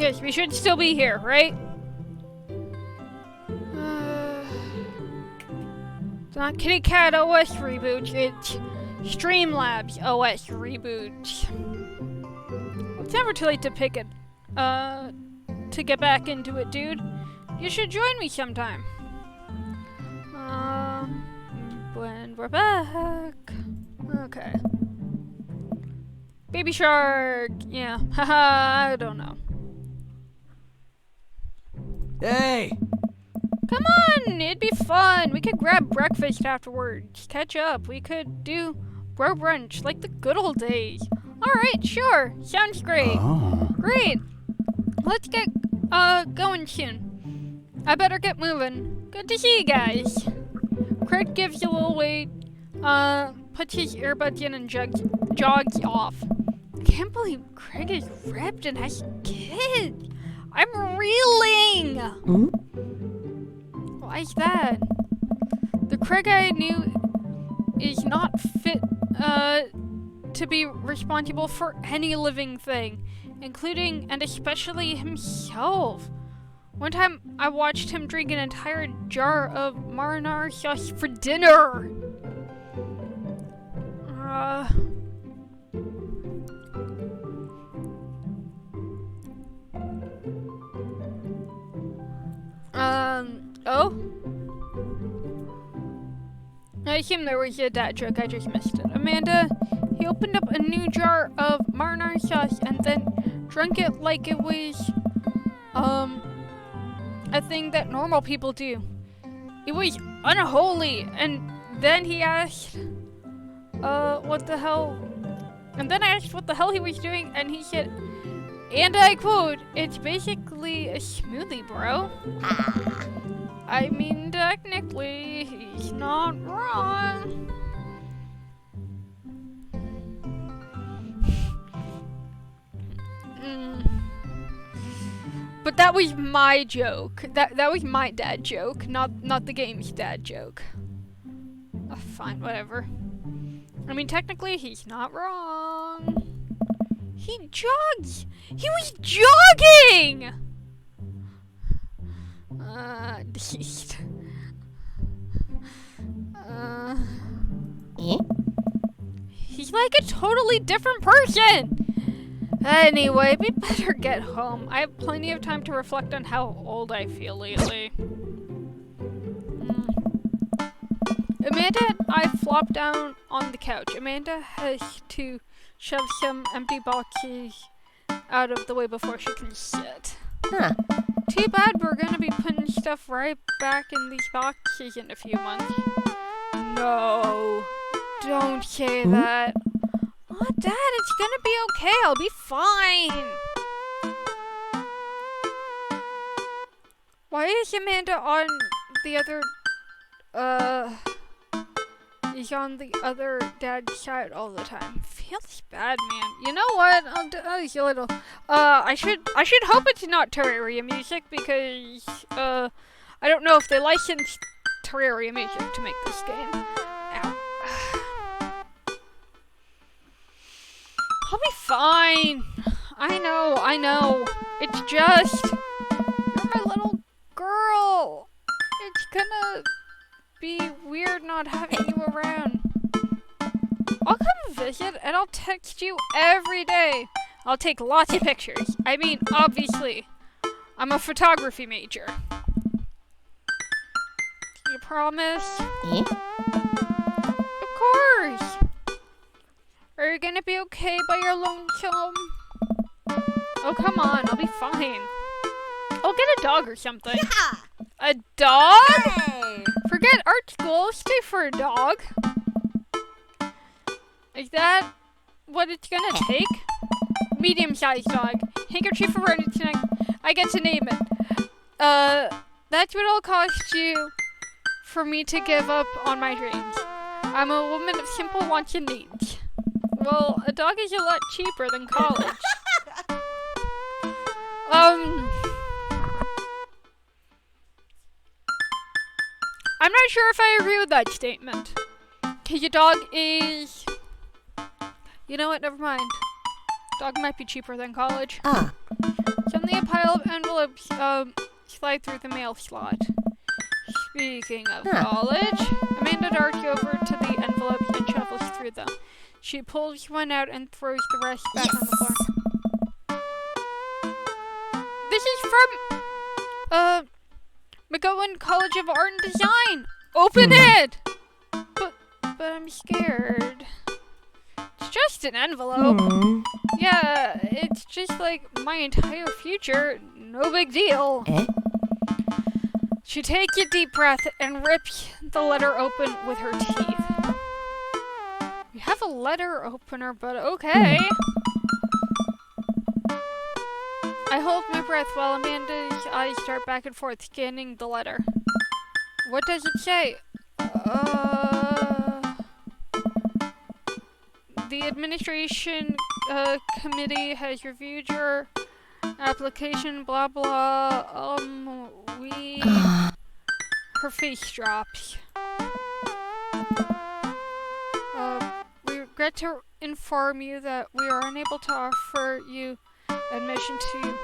Yes, we should still be here, right? It's not Kitty Cat OS reboot, it's Streamlabs OS reboot. It's never too late to pick it, to get back into it, dude. You should join me sometime. When we're back. Okay. Baby Shark! Yeah, haha, I don't know. Hey! Come on, it'd be fun. We could grab breakfast afterwards, catch up. We could do bro brunch like the good old days. Alright, sure. Sounds great. Oh. Great. Let's get going soon. I better get moving. Good to see you guys. Craig gives a little wait, puts his earbuds in and jogs off. I can't believe Craig is ripped and has kids. I'm reeling! Why is that? The Craig I knew is not fit, to be responsible for any living thing, including and especially himself. One time, I watched him drink an entire jar of marinara sauce for dinner. Oh? I assume there was a dad joke, I just missed it. Amanda, he opened up a new jar of marinara sauce and then drank it like it was, a thing that normal people do. It was unholy, and then he asked, what the hell? And then I asked what the hell he was doing, and he said, and I quote, "It's basically a smoothie, bro." I mean, technically, he's not wrong. But that was my joke. That was my dad joke, not the game's dad joke. Fine, whatever. I mean, technically, he's not wrong. He jogs! He was jogging! Deceased. He's like a totally different person! Anyway, we better get home. I have plenty of time to reflect on how old I feel lately. Amanda and I flopped down on the couch. Amanda has to shove some empty boxes out of the way before she can sit. Huh. Too bad we're gonna be putting stuff right back in these boxes in a few months. No, don't say that. Oh, Dad, it's gonna be okay. I'll be fine. Why is Amanda on the other, is on the other dad's side all the time? Feels bad, man. You know what? I'll do a little. I should hope it's not Terraria music because, I don't know if they licensed Terraria music to make this game. Ow. I'll be fine. I know. It's just, you're my little girl. It's gonna be weird not having you around. I'll come visit and I'll text you every day. I'll take lots of pictures. I mean, obviously, I'm a photography major. Do you promise? Of course. Are you gonna be okay by your lonesome? Oh, come on, I'll be fine. I'll get a dog or something. Yeah. A dog? Hey. Forget art school, stay for a dog. Is that what it's gonna take? Medium-sized dog. Handkerchief around its neck. I get to name it. That's what it'll cost you for me to give up on my dreams. I'm a woman of simple wants and needs. Well, a dog is a lot cheaper than college. I'm not sure if I agree with that statement. 'Cause your dog is... You know what? Never mind. Dog might be cheaper than college. Ah. Suddenly a pile of envelopes slide through the mail slot. Speaking of college, Amanda darts over to the envelopes and shuffles through them. She pulls one out and throws the rest back on the floor. This is from, McGowan College of Art and Design! Open it! But I'm scared. It's just an envelope. Yeah, it's just like my entire future. No big deal. She takes a deep breath and rips the letter open with her teeth. We have a letter opener, but okay. I hold my breath while Amanda's eyes start back and forth scanning the letter. What does it say? The administration committee has reviewed your application, blah blah. Her face drops. We regret to inform you that we are unable to offer you admission to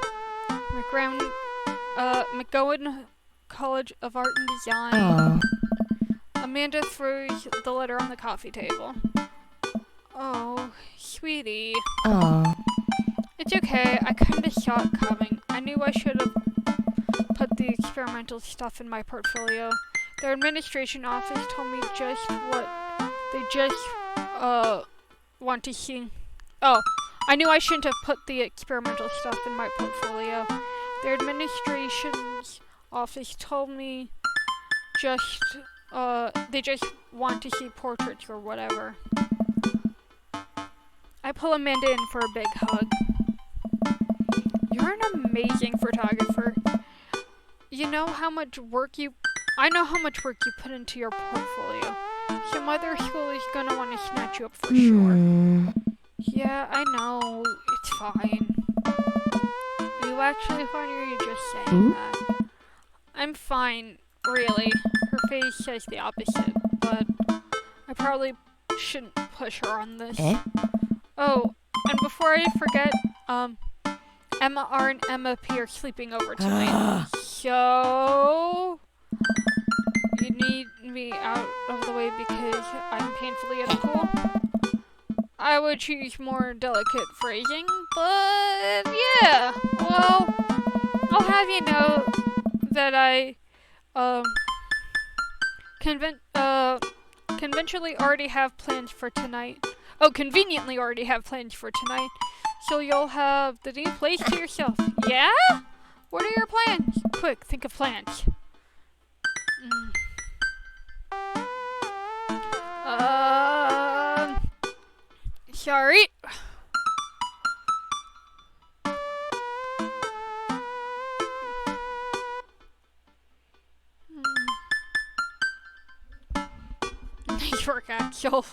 McGowan College of Art and Design. Amanda throws the letter on the coffee table. Oh, sweetie. It's okay. I kinda saw it coming. I knew I should have put the experimental stuff in my portfolio. Their administration office told me just what they just want to see. Oh, I knew I shouldn't have put the experimental stuff in my portfolio. Their administration's office told me they just want to see portraits or whatever. I pull Amanda in for a big hug. You're an amazing photographer. I know how much work you put into your portfolio. Some other school is gonna want to snatch you up for sure. Yeah, I know. It's fine. Are you actually fine, or are you just saying that? I'm fine, really. Her face says the opposite, but I probably shouldn't push her on this. Oh, and before I forget, Emma R and Emma P are sleeping over tonight. So you need me out of the way because I'm painfully uncool. I would choose more delicate phrasing, but yeah. Well, I'll have you know that I conventionally already have plans for tonight. Oh, conveniently already have plans for tonight. So you'll have the new place to yourself. Yeah? What are your plans? Quick, think of plans. Sorry. Nice work, Axel.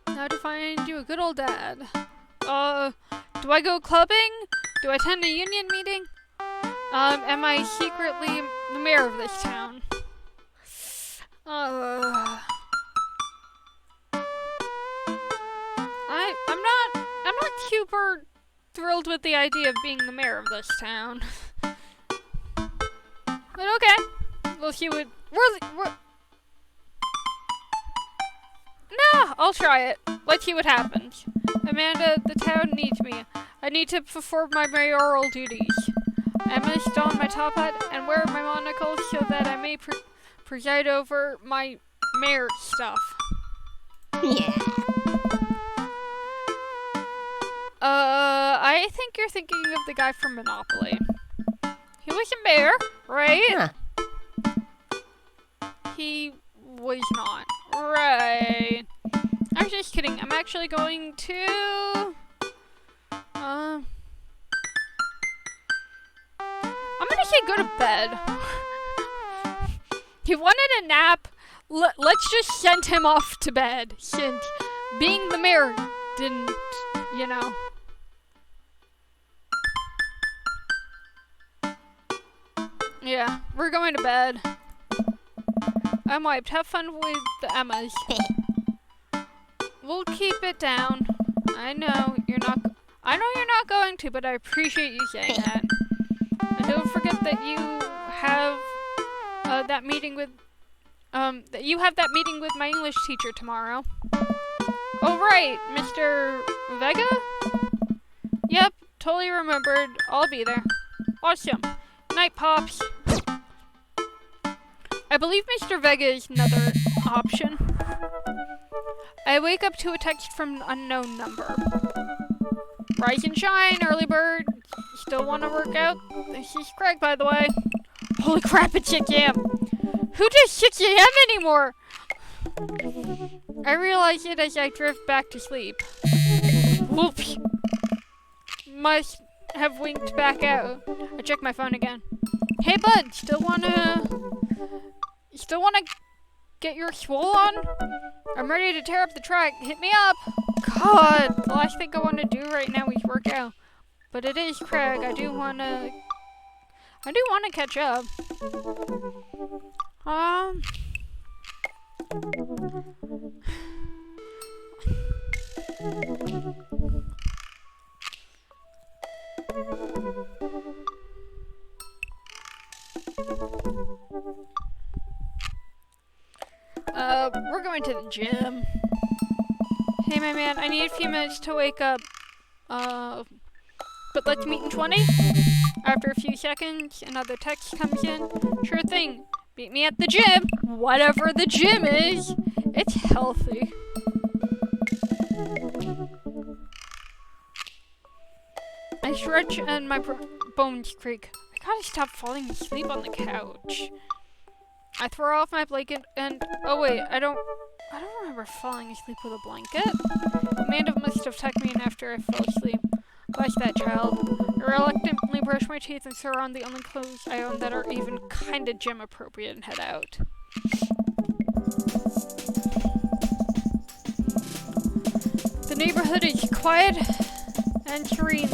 Now to find you a good old dad. Do I go clubbing? Do I attend a union meeting? Am I secretly the mayor of this town? I'm not super thrilled with the idea of being the mayor of this town. But okay. We'll see what... Nah, I'll try it. Let's see what happens. Amanda, the town needs me. I need to perform my mayoral duties. I must don my top hat and wear my monocle so that I may preside over my mayor stuff. Yeah. I think you're thinking of the guy from Monopoly. He was a mayor, right? Huh. He was not. Right. I'm just kidding. I'm actually going to... I'm gonna say go to bed. He wanted a nap. Let's just send him off to bed. Since being the mayor didn't, you know. Yeah, we're going to bed. I'm wiped. Have fun with the Emmas. We'll keep it down. I know you're not going to, but I appreciate you saying that. And don't forget that you have that meeting with my English teacher tomorrow. Oh right, Mr. Vega? Yep, totally remembered. I'll be there. Awesome. Night, Pops. I believe Mr. Vega is another option. I wake up to a text from an unknown number. Rise and shine, early bird. Still want to work out? This is Craig, by the way. Holy crap, it's 6 a.m. Who does 6 a.m. anymore? I realize it as I drift back to sleep. Whoops. Must have winked back out. I check my phone again. Hey, bud, still wanna get your swole on? I'm ready to tear up the track. Hit me up. God, the last thing I want to do right now is work out. But it is Craig. I do wanna catch up. We're going to the gym. Hey, my man, I need a few minutes to wake up. But let's meet in 20? After a few seconds, another text comes in. Sure thing. Meet me at the gym. Whatever the gym is, it's healthy. I stretch and my bones creak. I gotta stop falling asleep on the couch. I throw off my blanket and oh wait, I don't remember falling asleep with a blanket. Amanda must have tucked me in after I fell asleep. Bless that child. I reluctantly brush my teeth and throw on the only clothes I own that are even kinda gym appropriate and head out. The neighborhood is quiet and serene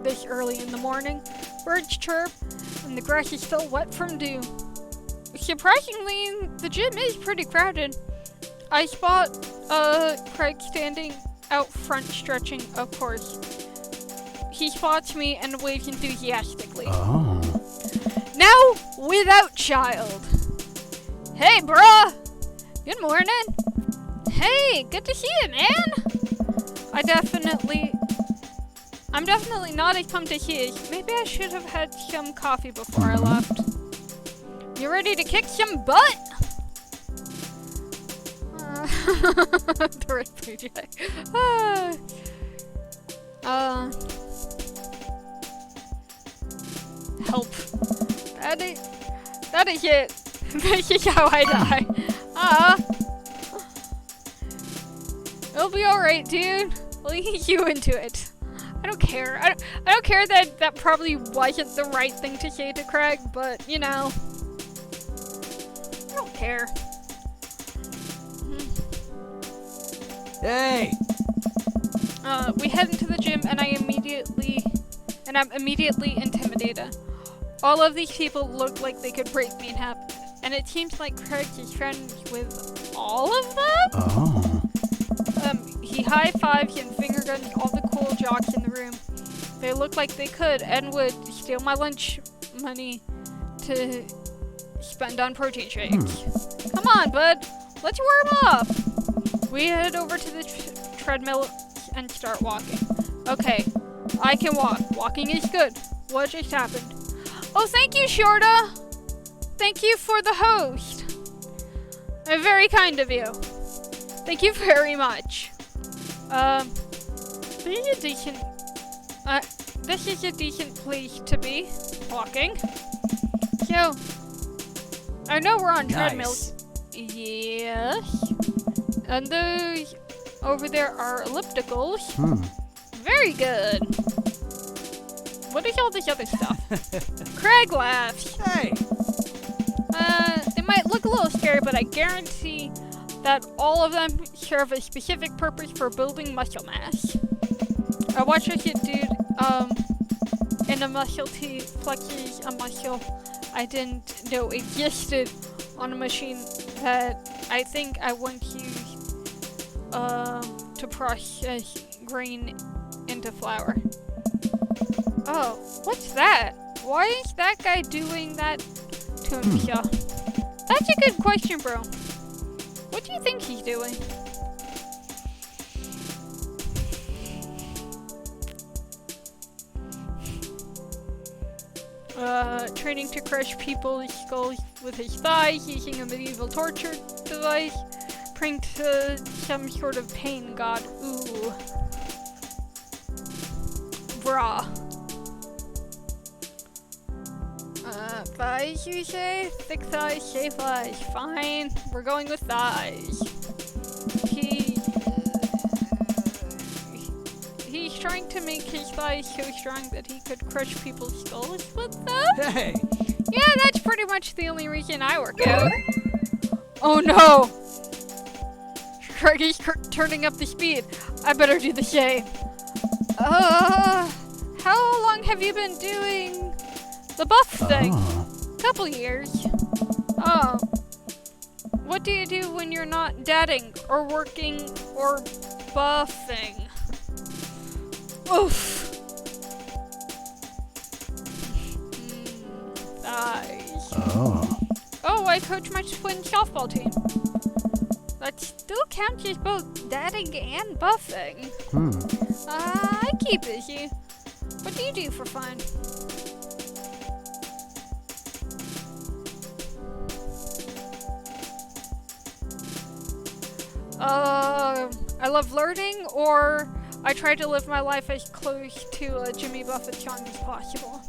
this early in the morning. Birds chirp and the grass is still wet from dew. Surprisingly, the gym is pretty crowded. I spot Craig standing out front stretching, of course. He spots me and waves enthusiastically. Oh. Now, without child. Hey, bruh! Good morning. Hey, good to see you, man! I'm definitely not as pumped as he is. Maybe I should have had some coffee before I left. You ready to kick some butt? The red PJ. Help. That is it. This is how I die. It'll be alright, dude. We'll ease you into it. I don't care. I don't care that probably wasn't the right thing to say to Craig, but, you know. I don't care. Hey! We head into the gym and I'm immediately intimidated. All of these people look like they could break me in half, and it seems like Craig is friends with all of them? Oh. He high-fives and finger guns all the cool jocks in the room. They look like they could and would steal my lunch money to spend on protein shakes. Come on, bud. Let's warm up. We head over to the treadmill and start walking. Okay, I can walk. Walking is good. What just happened? Oh, thank you, Shorta. Thank you for the host. Very kind of you. Thank you very much. This is a decent place to be walking. So, I know we're on treadmills. Yes. And those over there are ellipticals. Very good. What is all this other stuff? Craig laughs. Hey! They might look a little scary, but I guarantee that all of them serve a specific purpose for building muscle mass. I watched a dude, in a muscle tee flexes a muscle I didn't know existed on a machine that I think I once used to process grain into flour. Oh, what's that? Why is that guy doing that to himself? That's a good question, bro. What do you think he's doing? Training to crush people's skulls with his thighs, using a medieval torture device, praying to some sort of pain god. Ooh. Bruh. Thighs, you say? Thick thighs, safe thighs. Fine, we're going with thighs. He's trying to make his thighs so strong that he could crush people's skulls with them? Hey! Yeah, that's pretty much the only reason I work out. Oh no! He's turning up the speed. I better do the same. How long have you been doing the buff thing? Couple years. Oh. What do you do when you're not dadding or working or buffing? Oof. Thighs. Oh, I coach my twin softball team. That still counts as both dadding and buffing. I keep busy. What do you do for fun? I love learning, or I try to live my life as close to a Jimmy Buffett song as possible.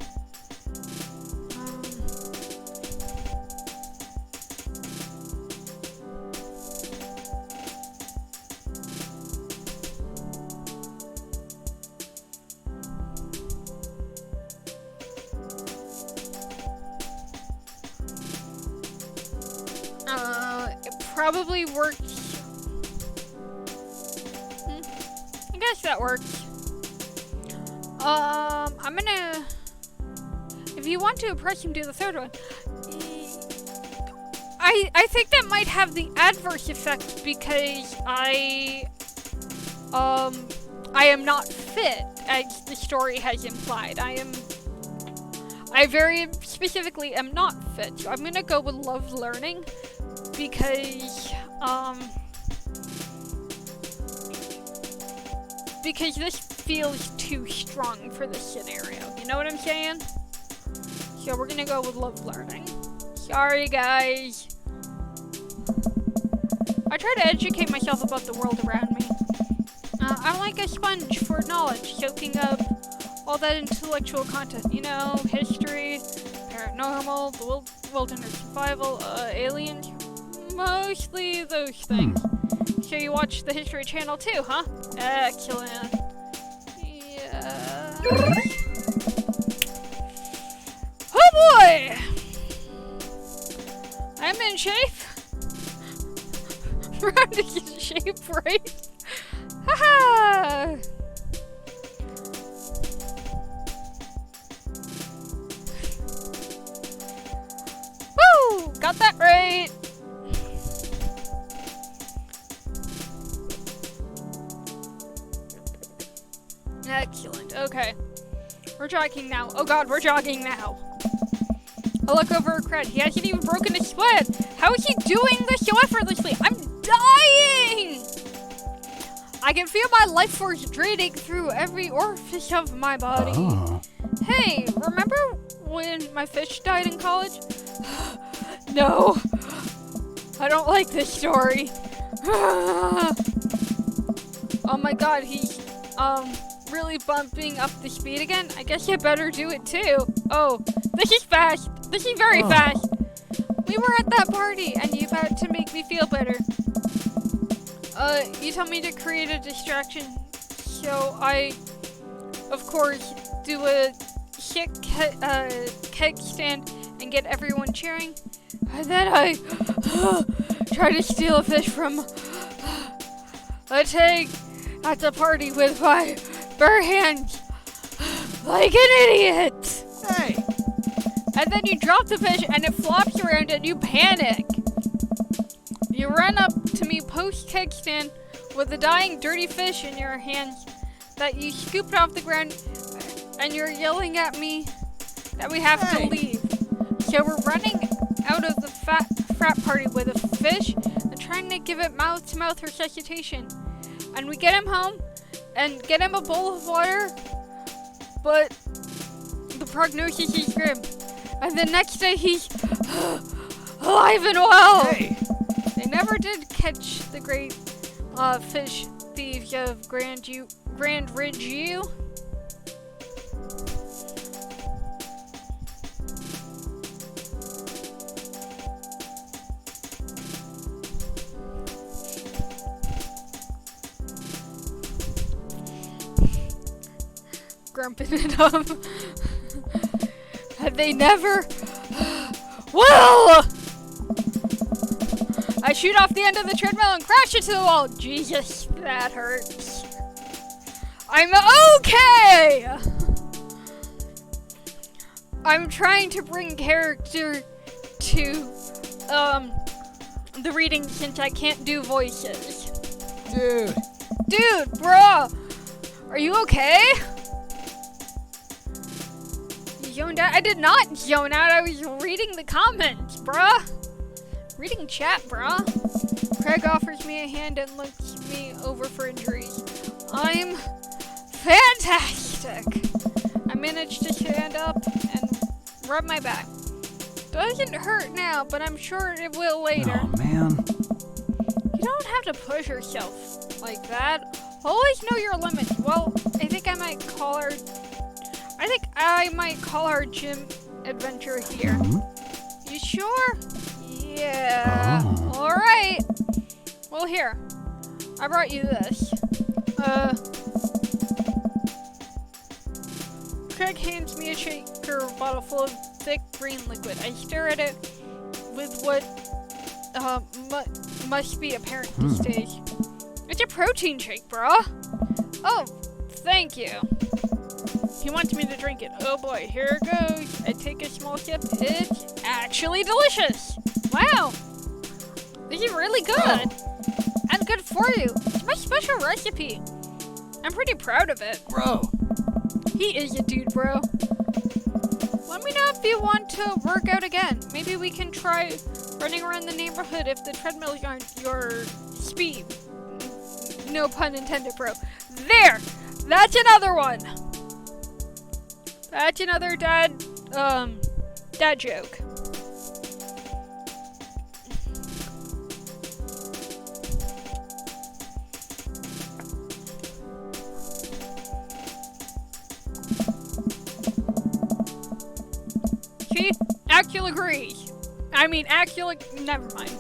It probably works. I guess that works. I'm gonna... If you want to press him to the third one. I think that might have the adverse effect because I am not fit, as the story has implied. I very specifically am not fit, so I'm gonna go with love learning because this feels too strong for this scenario. You know what I'm saying? So we're gonna go with love learning. Sorry, guys. I try to educate myself about the world around me. I'm like a sponge for knowledge, soaking up all that intellectual content. You know, history, paranormal, the wilderness survival, aliens. Mostly those things. So you watch the History Channel too, huh? Excellent. Yeah. Oh boy! I'm in shape. Round in shape, right? Haha! Woo! Got that right! Excellent. Okay. We're jogging now. Oh god, we're jogging now. I look over at Cred. He hasn't even broken his sweat. How is he doing this so effortlessly? I'm dying! I can feel my life force draining through every orifice of my body. Hey, remember when my fish died in college? No. I don't like this story. Oh my god, he's, really bumping up the speed again. I guess I better do it too. Oh, this is fast. This is very fast. We were at that party and you've had to make me feel better. You told me to create a distraction, so I, of course, do a sick keg stand and get everyone cheering. And then I try to steal a fish from a tank at the party with my bare hands, like an idiot. Hey, And then you drop the fish and it flops around and you panic. You run up to me post-kickstand with a dying dirty fish in your hands that you scooped off the ground, and you're yelling at me that we have to leave. So we're running out of the frat party with a fish and trying to give it mouth-to-mouth resuscitation. And we get him home and get him a bowl of water, but the prognosis is grim. And the next day he's alive and well. Hey. They never did catch the great fish thieves of Grand Ridge U. Grumping it up. Had they never... Well! I shoot off the end of the treadmill and crash into the wall. Jesus, that hurts. I'm okay! I'm trying to bring character to, the reading since I can't do voices. Dude, bruh! Are you okay? You zoned out? I did not zone out, I was reading the comments, bruh. Reading chat, bruh. Craig offers me a hand and looks me over for injuries. I'm fantastic. I managed to stand up and rub my back. Doesn't hurt now, but I'm sure it will later. Oh, man. You don't have to push yourself like that. Always know your limits. Well, I think I might call our gym adventure here. Mm-hmm. You sure? Yeah. Oh. Alright. Well, here. I brought you this. Craig hands me a shaker bottle full of thick green liquid. I stare at it with what must be apparent these days. It's a protein shake, bruh. Oh, thank you. He wants me to drink it. Oh boy, here it goes. I take a small sip. It's actually delicious. Wow. This is really good. And good for you. It's my special recipe. I'm pretty proud of it. Bro. He is a dude, bro. Let me know if you want to work out again. Maybe we can try running around the neighborhood if the treadmills aren't your speed. No pun intended, bro. There! That's another one! That's another dad joke. See? Acula agrees. I mean, never mind.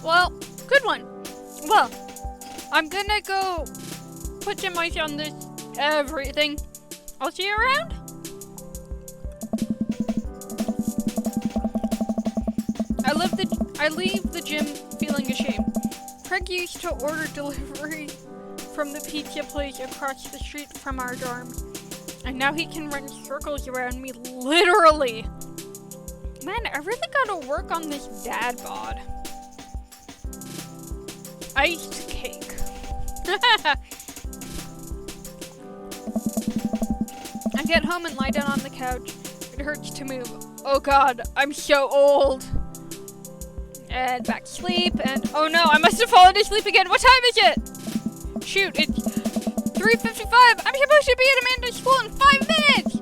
Well, good one. Well, I'm gonna go put some ice on this everything. I'll see you around. I leave the gym feeling ashamed. Craig used to order delivery from the pizza place across the street from our dorms, and now he can run circles around me, literally. Man, I really gotta work on this dad bod. Iced cake. I get home and lie down on the couch. It hurts to move. Oh god, I'm so old. And back to sleep, and oh no, I must have fallen asleep again. What time is it? Shoot, it's 3:55. I'm supposed to be at Amanda's school in 5 minutes.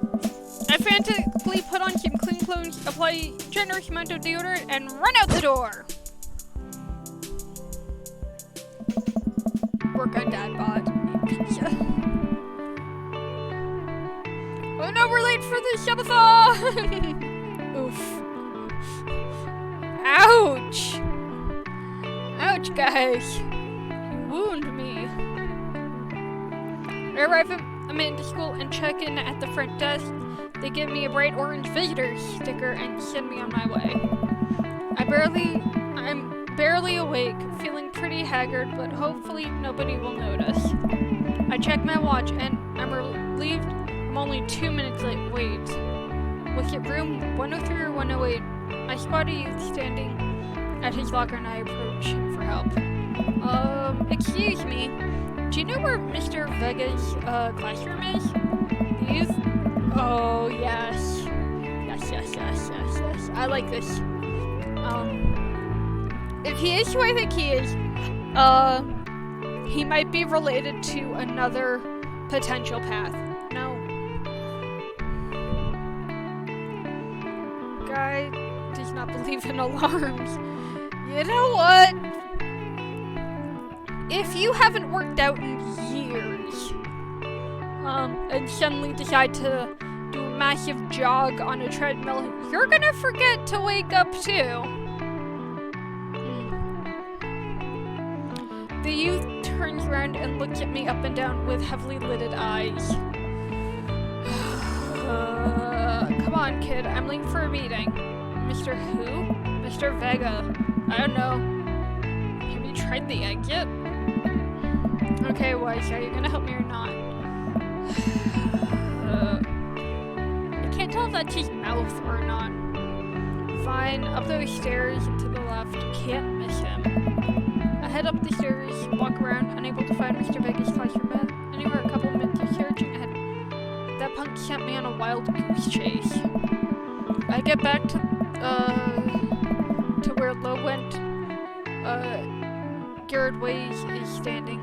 I frantically put on some clean clothes, apply generous amount of deodorant, and run out the door. Work on dad bod. Pizza. Oh no, we're late for the subathon! Oof. Ouch! Ouch, guys. You wound me. I arrive at Amanda's school and check in at the front desk. They give me a bright orange visitor sticker and send me on my way. I'm barely awake, feeling pretty haggard, but hopefully nobody will notice. I check my watch and I'm relieved I'm only 2 minutes late. Wait. Was it room 103 or 108? I spot a youth standing at his locker and I approach him for help. Excuse me. Do you know where Mr. Vega's classroom is? The youth? Oh, yes. Yes. I like this. If he is who I think he is, he might be related to another potential path. No. Guy does not believe in alarms. You know what? If you haven't worked out in years, and suddenly decide to do a massive jog on a treadmill, you're gonna forget to wake up too. The youth turns around and looks at me up and down with heavily lidded eyes. Come on, kid, I'm late for a meeting. Mr. Who? Mr. Vega. I don't know. Have you tried the exit? Okay, Weiss, are you gonna help me or not? I can't tell if that's his mouth or not. Fine, up those stairs and to the left. Can't miss him. I head up the stairs, walk around, unable to find Mr. Vega's classroom. Anywhere a couple minutes of searching ahead. That punk sent me on a wild goose chase. I get back to where Lo went. Garrett Ways is standing,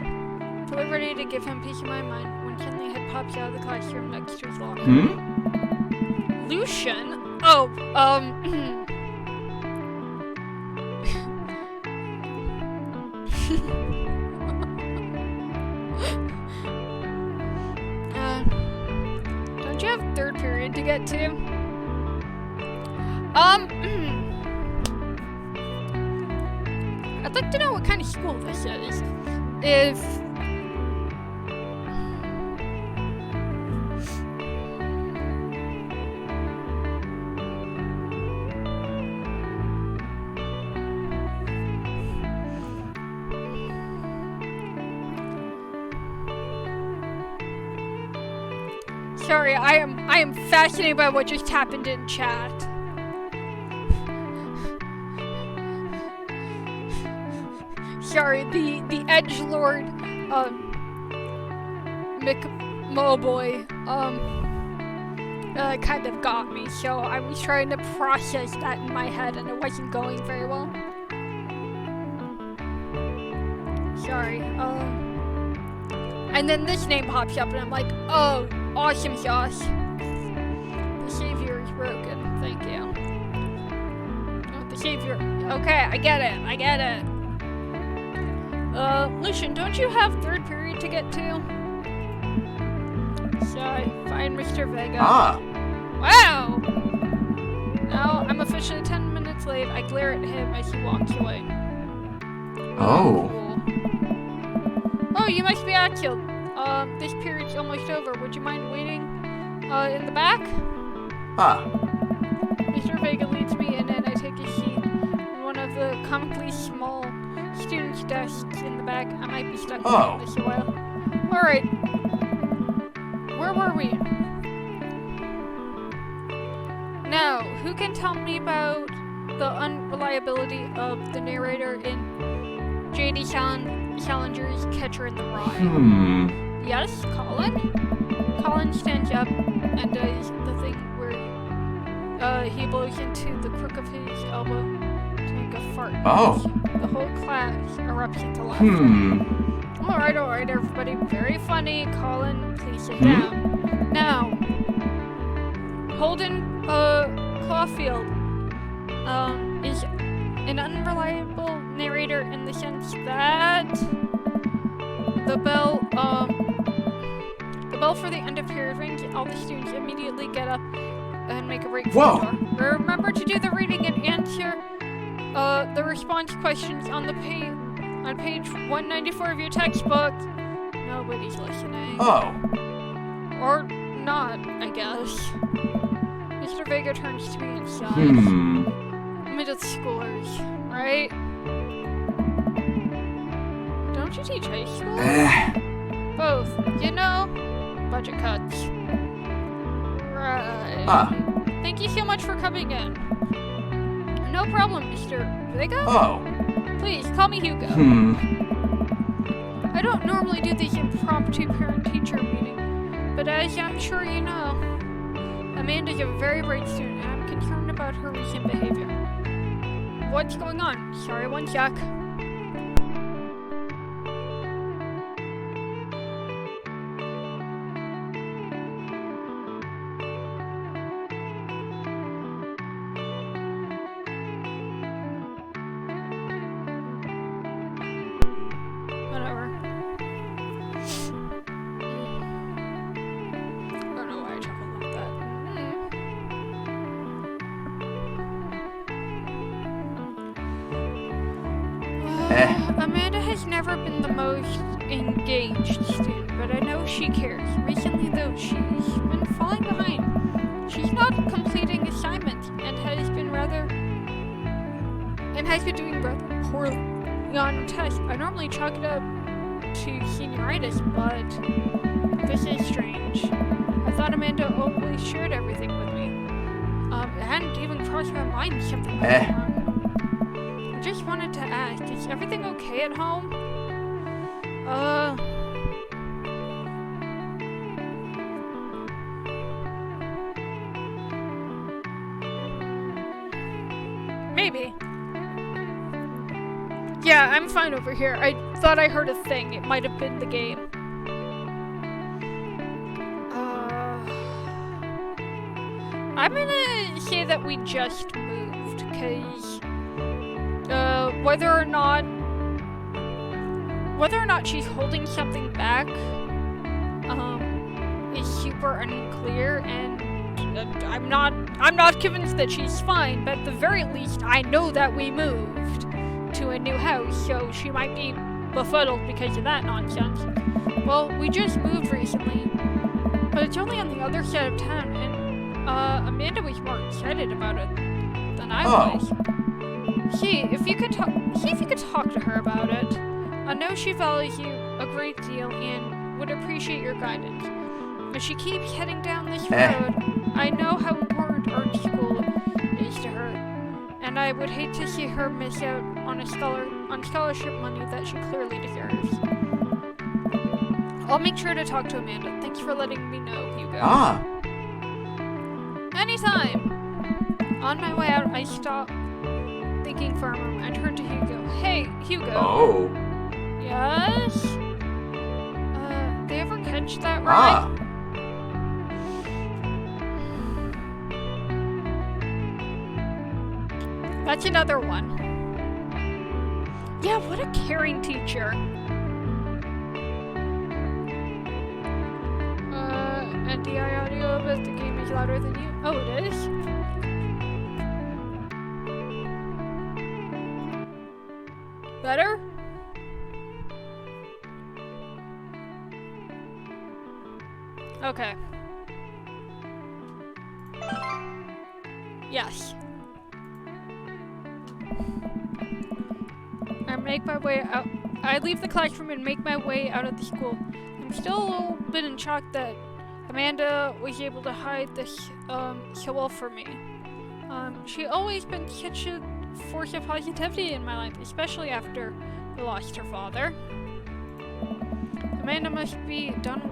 fully ready to give him peace of my mind when Kinley had popped out of the classroom next to his locker. Lucian? Oh, don't you have third period to get to? I'd like to know what kind of school this is. Sorry, I am fascinated by what just happened in chat. Sorry, the edgelord, McMoboy, kind of got me, so I was trying to process that in my head and it wasn't going very well. Sorry, and then this name pops up and I'm like, oh, awesome sauce. The savior is broken, thank you. Oh, the savior, okay, I get it. Lucian, don't you have third period to get to? So I find Mr. Vega. Wow! Now I'm officially 10 minutes late. I glare at him as he walks away. Oh. Cool. Oh, you must be Akil. This period's almost over. Would you mind waiting, in the back? Mr. Vega leads me in and I take a seat in one of the comically small students' desks in the back. I might be stuck in this a while. Alright. Where were we? Now, who can tell me about the unreliability of the narrator in J.D. Salinger's Catcher in the Rye? Yes, Colin? Colin stands up and does the thing where he blows into the crook of his elbow to make a fart. The whole class erupts into laughter. Alright, everybody. Very funny. Colin, please sit down. Now, Holden Caulfield is an unreliable narrator in the sense that the bell for the end of period rings. All the students immediately get up and make a break for the door. Remember to do the reading and answer the response questions on the page. On page 194 of your textbook. Nobody's listening. Or not, I guess. Mr. Vega turns to me and sighs. Middle schoolers, right? Don't you teach high school? both. You know, budget cuts. Right. Ah. Thank you so much for coming in. No problem, Mr. Vega. Oh. Please, call me Hugo. I don't normally do these impromptu parent-teacher meetings, but as I'm sure you know, Amanda's a very bright student, and I'm concerned about her recent behavior. What's going on? Sorry, one sec. Amanda has never been the most engaged student, but I know she cares. Recently, though, she's been falling behind. She's not completing assignments and has been doing rather poorly on tests. I normally chalk it up to senioritis, but this is strange. I thought Amanda always shared everything with me. It hadn't even crossed my mind something was wrong. I just wanted to ask, is everything okay at home? Maybe. Yeah, I'm fine over here. I thought I heard a thing. It might have been the game. I'm gonna say that we just moved, cause whether or not she's holding something back is super unclear, and I'm not convinced that she's fine, but at the very least I know that we moved to a new house, so she might be befuddled because of that nonsense. Well, we just moved recently, but it's only on the other side of town, and Amanda was more excited about it than I was. See if you could talk to her about it. I know she values you a great deal and would appreciate your guidance. If she keeps heading down this road, I know how important art school is to her, and I would hate to see her miss out on scholarship money that she clearly deserves. I'll make sure to talk to Amanda. Thanks for letting me know, Hugo. Anytime. On my way out, I stopped thinking for a moment. I turned to Hugo. Hey, Hugo. Oh. Yes? They ever catch that right? That's another one. Yeah, what a caring teacher. And the audio of it, the game is louder than you. Oh, it is? Better? Okay. Yes. I make my way out. I leave the classroom and make my way out of the school. I'm still a little bit in shock that Amanda was able to hide this so well from me. She always been such a force of positivity in my life, especially after we lost her father. Amanda must be done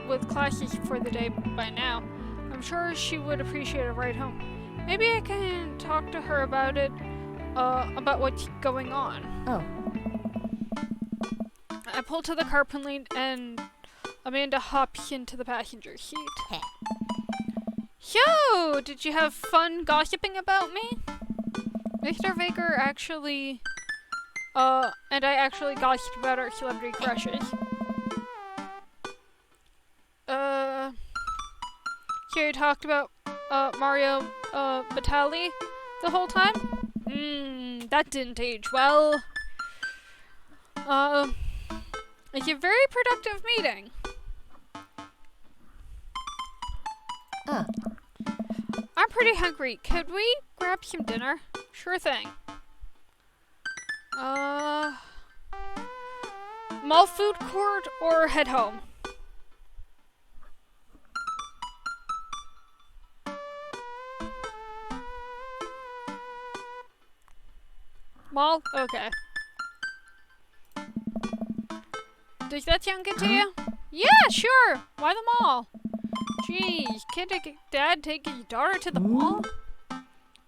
with classes for the day by now. I'm sure she would appreciate a ride home. Maybe I can talk to her about it, about what's going on. Oh. I pull to the carpool lane and Amanda hops into the passenger seat. Heh. So, did you have fun gossiping about me? Mr. Vega actually, and I actually gossiped about our celebrity crushes. So you talked about, Mario, Batali the whole time? That didn't age well. It's a very productive meeting. I'm pretty hungry. Could we grab some dinner? Mall food court or head home? Mall? Okay. Does that sound good to you? Yeah, sure. Why the mall? Jeez, can't Dad take his daughter to the mall?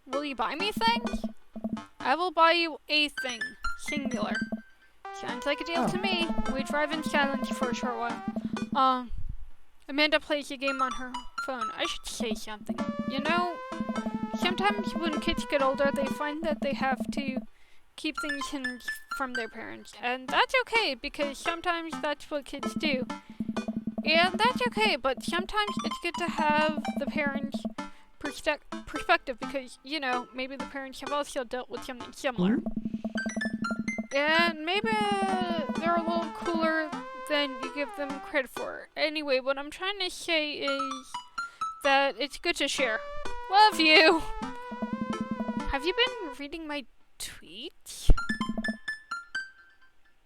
Will you buy me things? I will buy you a thing. Singular. Sounds like a deal to me. We drive in silence for a short while. Amanda plays a game on her phone. I should say something. You know, sometimes when kids get older, they find that they have to keep things hidden from their parents. And that's okay, because sometimes that's what kids do. And that's okay, but sometimes it's good to have the parents' perspective, because, you know, maybe the parents have also dealt with something similar. And maybe they're a little cooler than you give them credit for. Anyway, what I'm trying to say is that it's good to share. Love you! Have you been reading my tweets?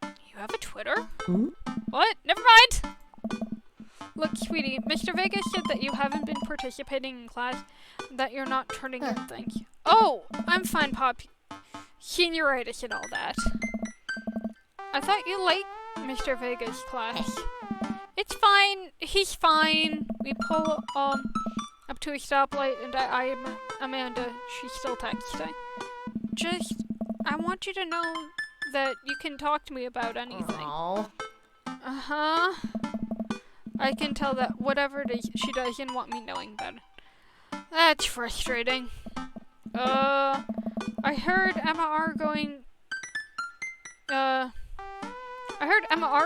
You have a Twitter? What? Never mind! Look, sweetie, Mr. Vegas said that you haven't been participating in class, that you're not turning in things. Oh, I'm fine, Pop. Senioritis and all that. I thought you liked Mr. Vegas' class. It's fine. He's fine. We pull up to a stoplight, and I am Amanda. She's still texting. Just, I want you to know that you can talk to me about anything. Aww. Uh-huh. I can tell that whatever it is, she doesn't want me knowing about it. That's frustrating. I heard Emma R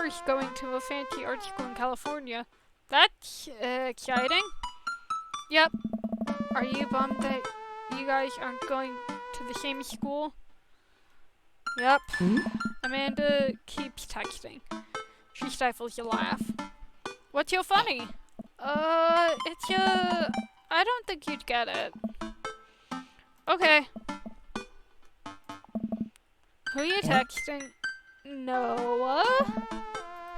is going to a fancy art school in California. That's exciting. Yep. Are you bummed that you guys aren't going to the same school? Yep. Amanda keeps texting. She stifles a laugh. What's so funny? I don't think you'd get it. Okay. Who are you texting? Noah?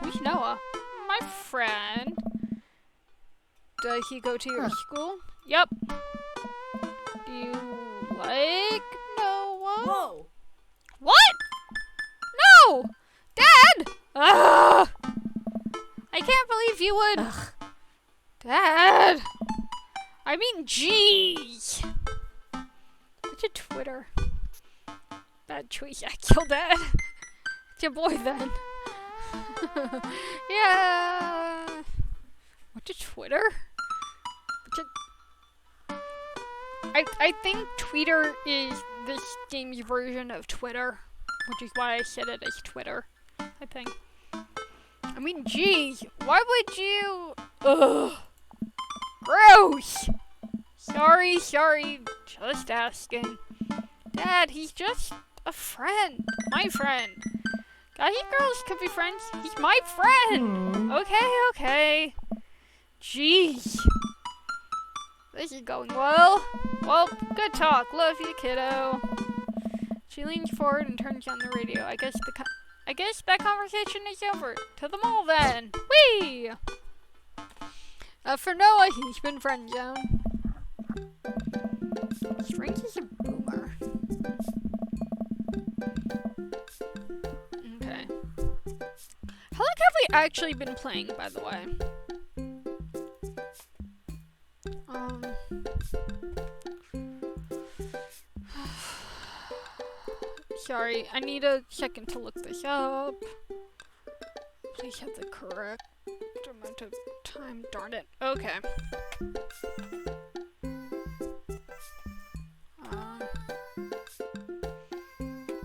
Who's Noah? My friend. Does he go to your school? Yep. Do you like Noah? Whoa! What? No! Dad! Ugh! I can't believe you would. Ugh. Dad! I mean, jeez! What's your Twitter? Bad choice, actual Dad. It's your boy then. Yeah. What's your Twitter? I think Twitter is this game's version of Twitter, which is why I said it as Twitter, I think. I mean, geez, why would you? Ugh. Gross! Sorry, just asking. Dad, he's just a friend. My friend. Guys and girls could be friends. He's my friend! Okay. Jeez. This is going well. Well, good talk. Love you, kiddo. She leans forward and turns on the radio. I guess that conversation is over. To the mall then. Whee! For Noah, he's been friend zoned. Strength is a boomer. Okay. How long have we actually been playing, by the way? Sorry, I need a second to look this up. Please have the correct amount of time. Darn it. Okay.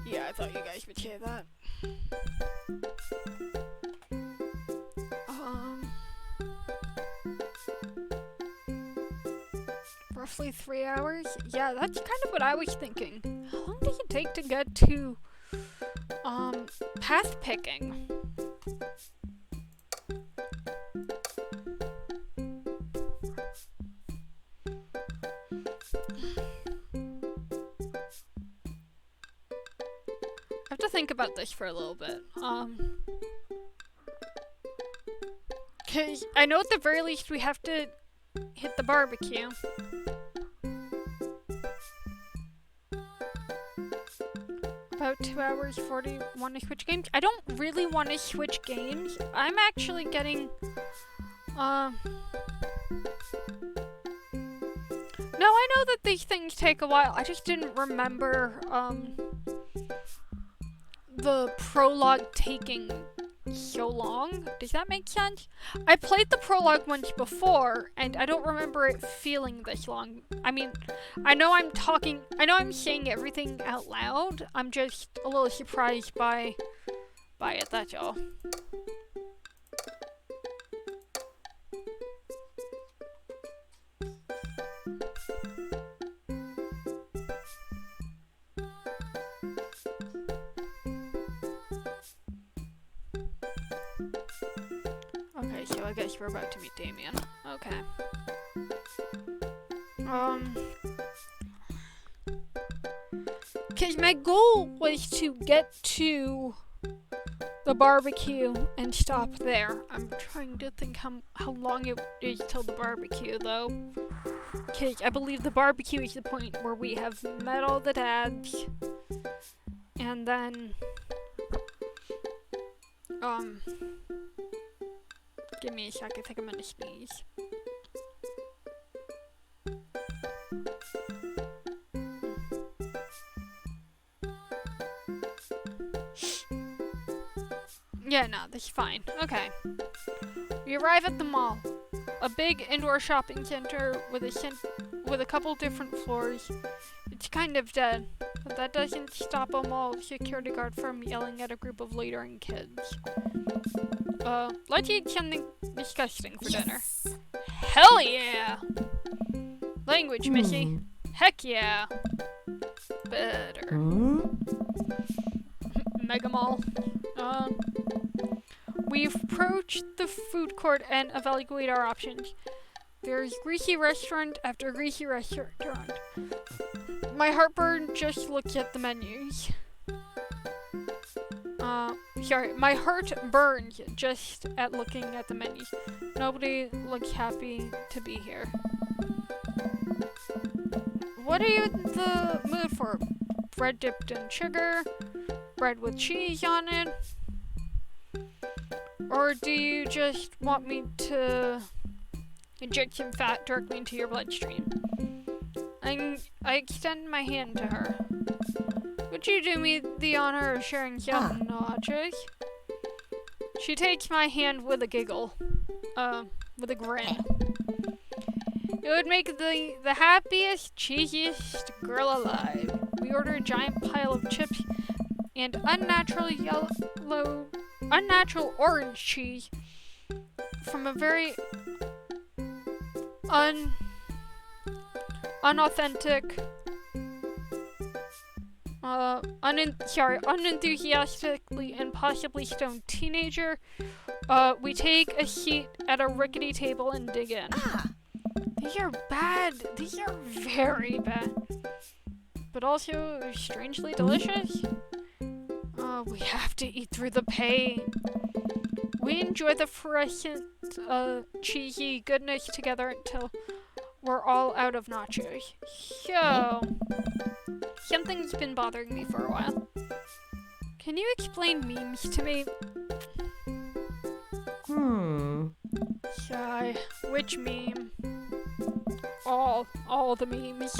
Yeah, I thought you guys would say that. Roughly 3 hours? Yeah, that's kind of what I was thinking. How long does it take to get to, path picking? I have to think about this for a little bit. 'Cause I know at the very least we have to hit the barbecue. About 2 hours 40. Want to switch games? I don't really want to switch games. I'm actually getting no, I know that these things take a while. I just didn't remember the prologue taking so long. Does that make sense? I played the prologue once before, and I don't remember it feeling this long. I mean, I know I'm saying everything out loud. I'm just a little surprised by it, that's all. Okay, so I guess we're about to meet Damien. Okay. Cause my goal was to get to the barbecue and stop there. I'm trying to think how long it is till the barbecue though. Cause I believe the barbecue is the point where we have met all the dads. And then give me a sec, I think I'm gonna sneeze. Yeah, no, that's fine. Okay. We arrive at the mall. A big indoor shopping center with a couple different floors. It's kind of dead, but that doesn't stop a mall security guard from yelling at a group of loitering kids. Let's eat something disgusting for dinner. Hell yeah! Language, Missy. Heck yeah! Better. Mega Mall. We've approached the food court and evaluate our options. There's greasy restaurant after greasy restaurant. My heartburn just looks at the menus. Sorry, my heart burns just at looking at the menus. Nobody looks happy to be here. What are you in the mood for? Bread dipped in sugar? Bread with cheese on it? Or do you just want me to inject some fat directly into your bloodstream? I extend my hand to her. Would you do me the honor of sharing some nachos? She takes my hand with a giggle. With a grin. It would make the happiest, cheesiest girl alive. We order a giant pile of chips and unnatural orange cheese from a very unauthentic, unenthusiastically and possibly stoned teenager. We take a seat at a rickety table and dig in. These are bad. These are very bad. But also strangely delicious. We have to eat through the pain. We enjoy the fluorescent, cheesy goodness together until we're all out of nachos. So, something's been bothering me for a while. Can you explain memes to me? Shy. Which meme? All the memes.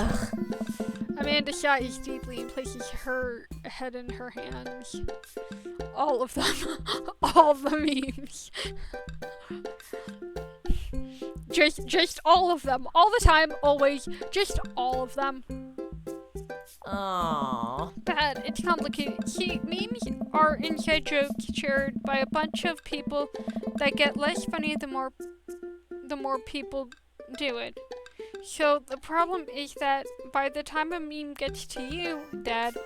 Amanda sighs deeply and places her head in her hands. All of them. All the memes. Just all of them. All the time, always. Just all of them. Aww. Bad. It's complicated. See, memes are inside jokes shared by a bunch of people that get less funny the more people do it. So the problem is that by the time a meme gets to you, Dad,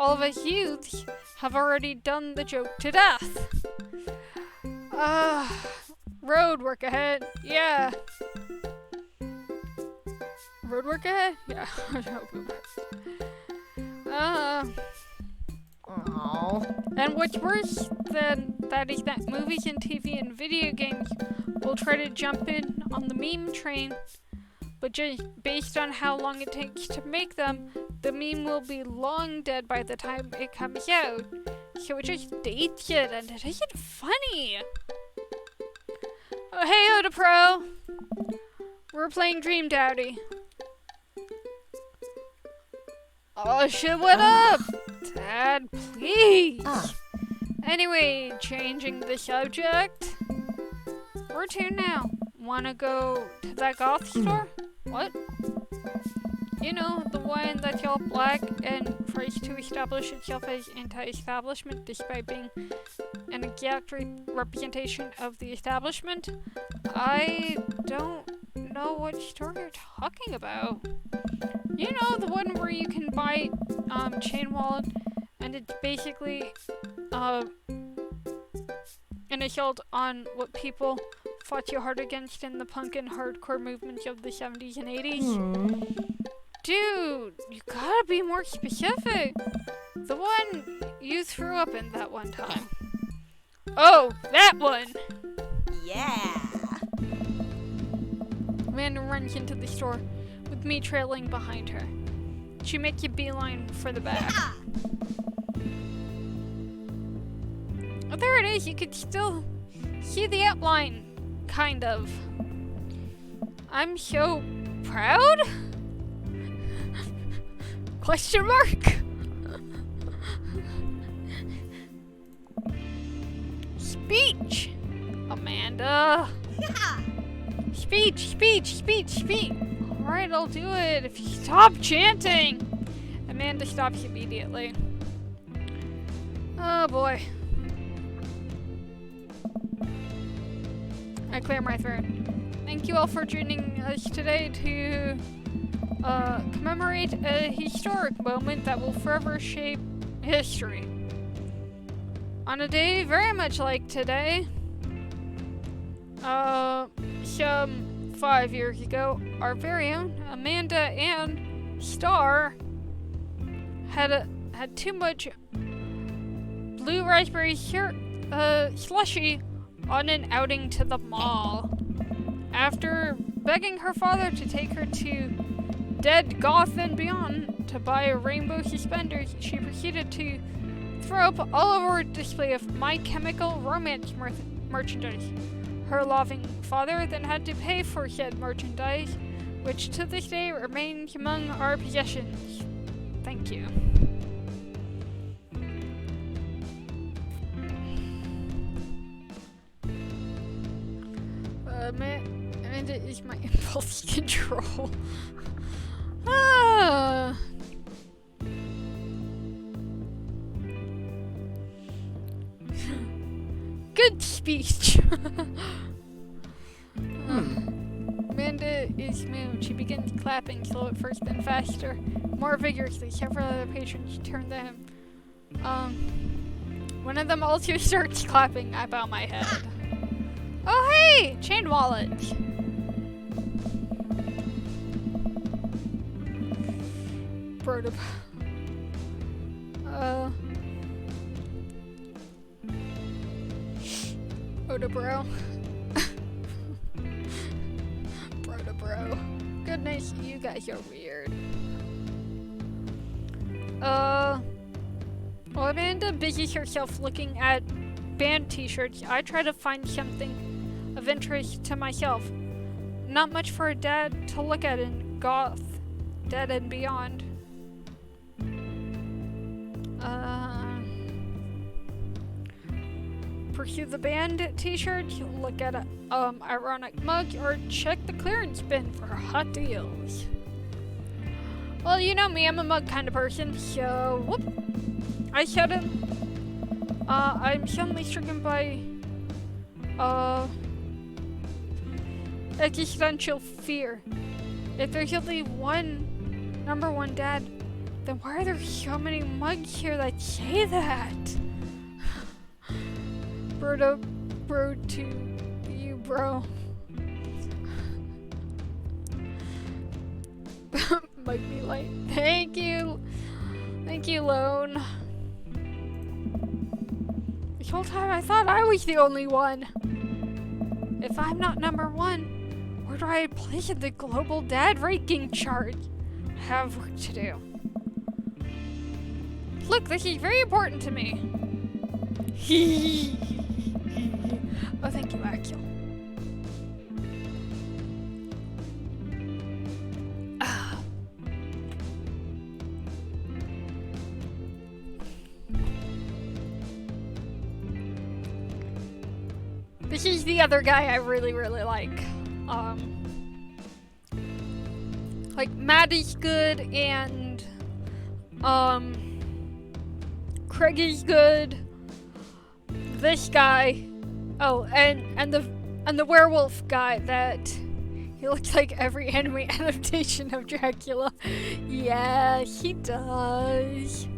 all of us youths have already done the joke to death. Road work ahead. Yeah. Road work ahead? Yeah. Oh. And what's worse than that is that movies and TV and video games will try to jump in on the meme train, but just based on how long it takes to make them, the meme will be long dead by the time it comes out. So it just dates it, and it isn't funny. Oh, hey, Oda Pro. We're playing Dream Daddy. Oh shit, what up? Dad, please. Anyway, changing the subject. Where to now? Wanna go to that goth store? What? You know, the one that's all black and tries to establish itself as anti-establishment despite being an exact representation of the establishment? I don't know what store you're talking about. You know, the one where you can buy chain wallet and it's basically an assault on what people fought so hard against in the punk and hardcore movements of the 70s and 80s? Dude, you gotta be more specific. The one you threw up in that one time. Oh, that one! Yeah. Amanda runs into the store with me trailing behind her. She makes a beeline for the back. Oh, there it is. You could still see the outline, kind of. I'm so proud? Question mark? Speech, Amanda. Speech. Alright, I'll do it if you stop chanting. Amanda stops immediately. Oh boy. I clear my throat. Thank you all for joining us today to commemorate a historic moment that will forever shape history. On a day very much like today, some 5 years ago, our very own Amanda and Star had too much blue raspberry slushy on an outing to the mall. After begging her father to take her to Dead Goth and Beyond to buy rainbow suspenders, she proceeded to throw up all over a display of My Chemical Romance merchandise. Her loving father then had to pay for said merchandise, which to this day remains among our possessions. Thank you. Amanda is my impulse control. Good speech. Amanda is moved. She begins clapping, slow at first, then faster, more vigorously. Several other patrons turn to him. One of them also starts clapping. I bow my head. Oh hey! Chain wallet! Broda. Oda bro. Broda bro. Goodness, you guys are weird. While Amanda busies herself looking at band t-shirts, I try to find something of interest to myself. Not much for a dad to look at in Goth, Dead and Beyond. Pursue the band t-shirt, look at a ironic mug, or check the clearance bin for hot deals. Well, you know me, I'm a mug kind of person, so whoop. I said it. I'm suddenly stricken by existential fear. If there's only one number one dad, then why are there so many mugs here that say that? Bro to you, bro. Mug me light. Thank you, Lone. whole time I thought I was the only one. If I'm not number one, where do I place in the global dad ranking chart? I have work to do. Look, this is very important to me. Oh, thank you, Axel. This is the other guy I really, really like. Like, Maddie's good, and, Craig is good. This guy, oh, and the werewolf guy that he looks like every anime adaptation of Dracula. Yeah, he does.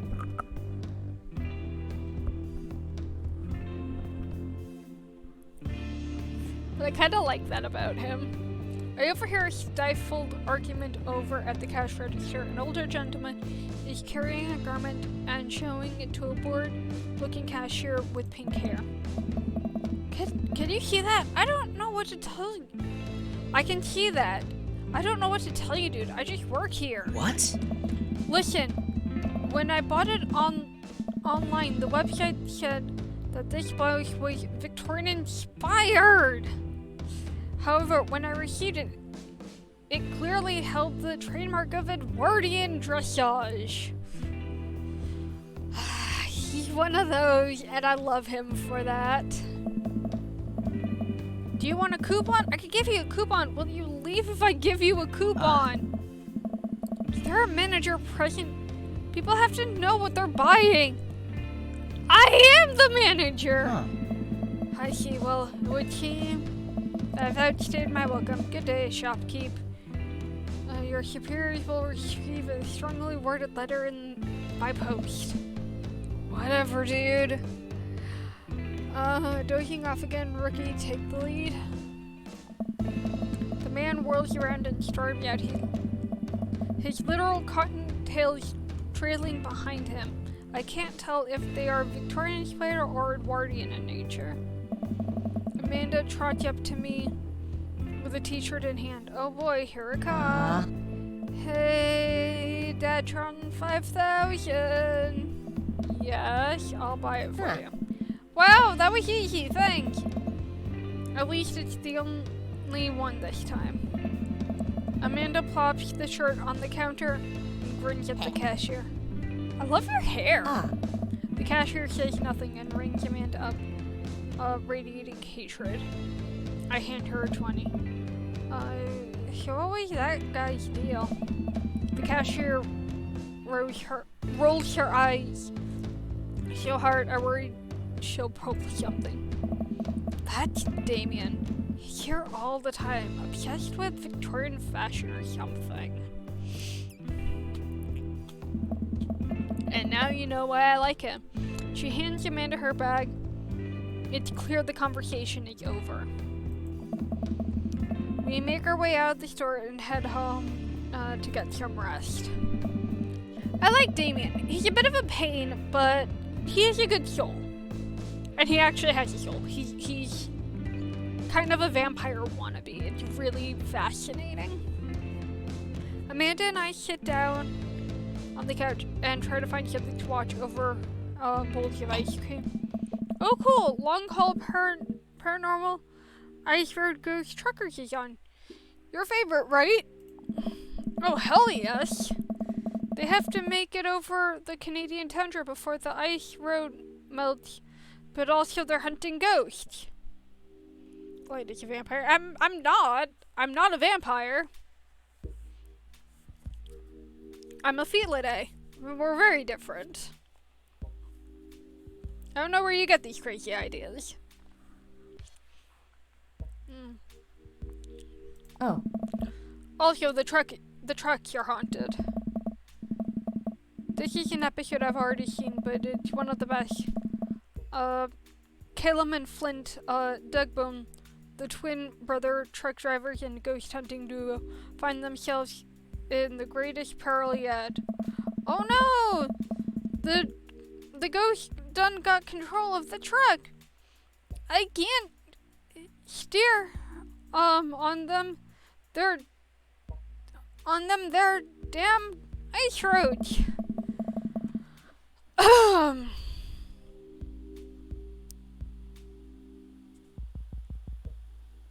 But I kind of like that about him. I overhear a stifled argument over at the cash register. An older gentleman is carrying a garment and showing it to a bored-looking cashier with pink hair. Can you see that? I don't know what to tell you. I can see that. I don't know what to tell you, dude. I just work here. What? Listen, when I bought it online, the website said that this blouse was Victorian inspired. However, when I received it, it clearly held the trademark of Edwardian dressage. He's one of those, and I love him for that. Do you want a coupon? I could give you a coupon. Will you leave if I give you a coupon? Is there a manager present? People have to know what they're buying. I am the manager! Huh. I see. Well, it would seem I've outstayed my welcome. Good day, shopkeep. Your superiors will receive a strongly worded letter by post. Whatever, dude. Dozing off again, rookie, take the lead. The man whirls around and storms out. His literal cottontails trailing behind him. I can't tell if they are Victorian inspired or Edwardian in nature. Amanda trots up to me with a t-shirt in hand. Oh boy, here it comes. Hey, Datron 5000. Yes, I'll buy it for you. Wow, that was easy, thanks. At least it's the only one this time. Amanda plops the shirt on the counter and grins at the cashier. I love your hair. The cashier says nothing and rings Amanda up, radiating hatred. I hand her a 20. So what was that guy's deal? The cashier rolls her eyes so hard I worried she'll poke something. That's Damien. He's here all the time, obsessed with Victorian fashion or something. And now you know why I like him. She hands Amanda her bag. It's clear the conversation is over. We make our way out of the store and head home to get some rest. I like Damien. He's a bit of a pain, but he has a good soul. And he actually has a soul. He's kind of a vampire wannabe. It's really fascinating. Amanda and I sit down on the couch and try to find something to watch over bowls of ice cream. Oh cool! Long Haul Paranormal Ice Road Ghost Truckers is on. Your favorite, right? Oh hell yes! They have to make it over the Canadian tundra before the ice road melts, but also they're hunting ghosts. Wait, it's a vampire? I'm not a vampire. I'm a Felidae. We're very different. I don't know where you get these crazy ideas. Oh. Also, the trucks are haunted. This is an episode I've already seen, but it's one of the best. Calum and Flint, Dugbone, the twin brother truck drivers and ghost hunting duo, find themselves in the greatest peril yet. Oh no! The done got control of the truck. I can't steer on them. They're damn ice roads.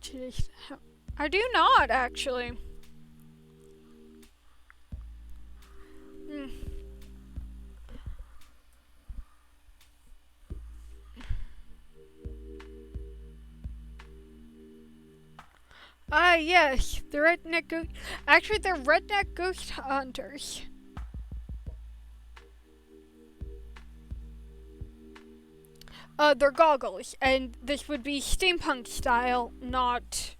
Jeez. I do not actually. Yes, the redneck ghost. Actually, they're redneck ghost hunters. They're goggles, and this would be steampunk style, not.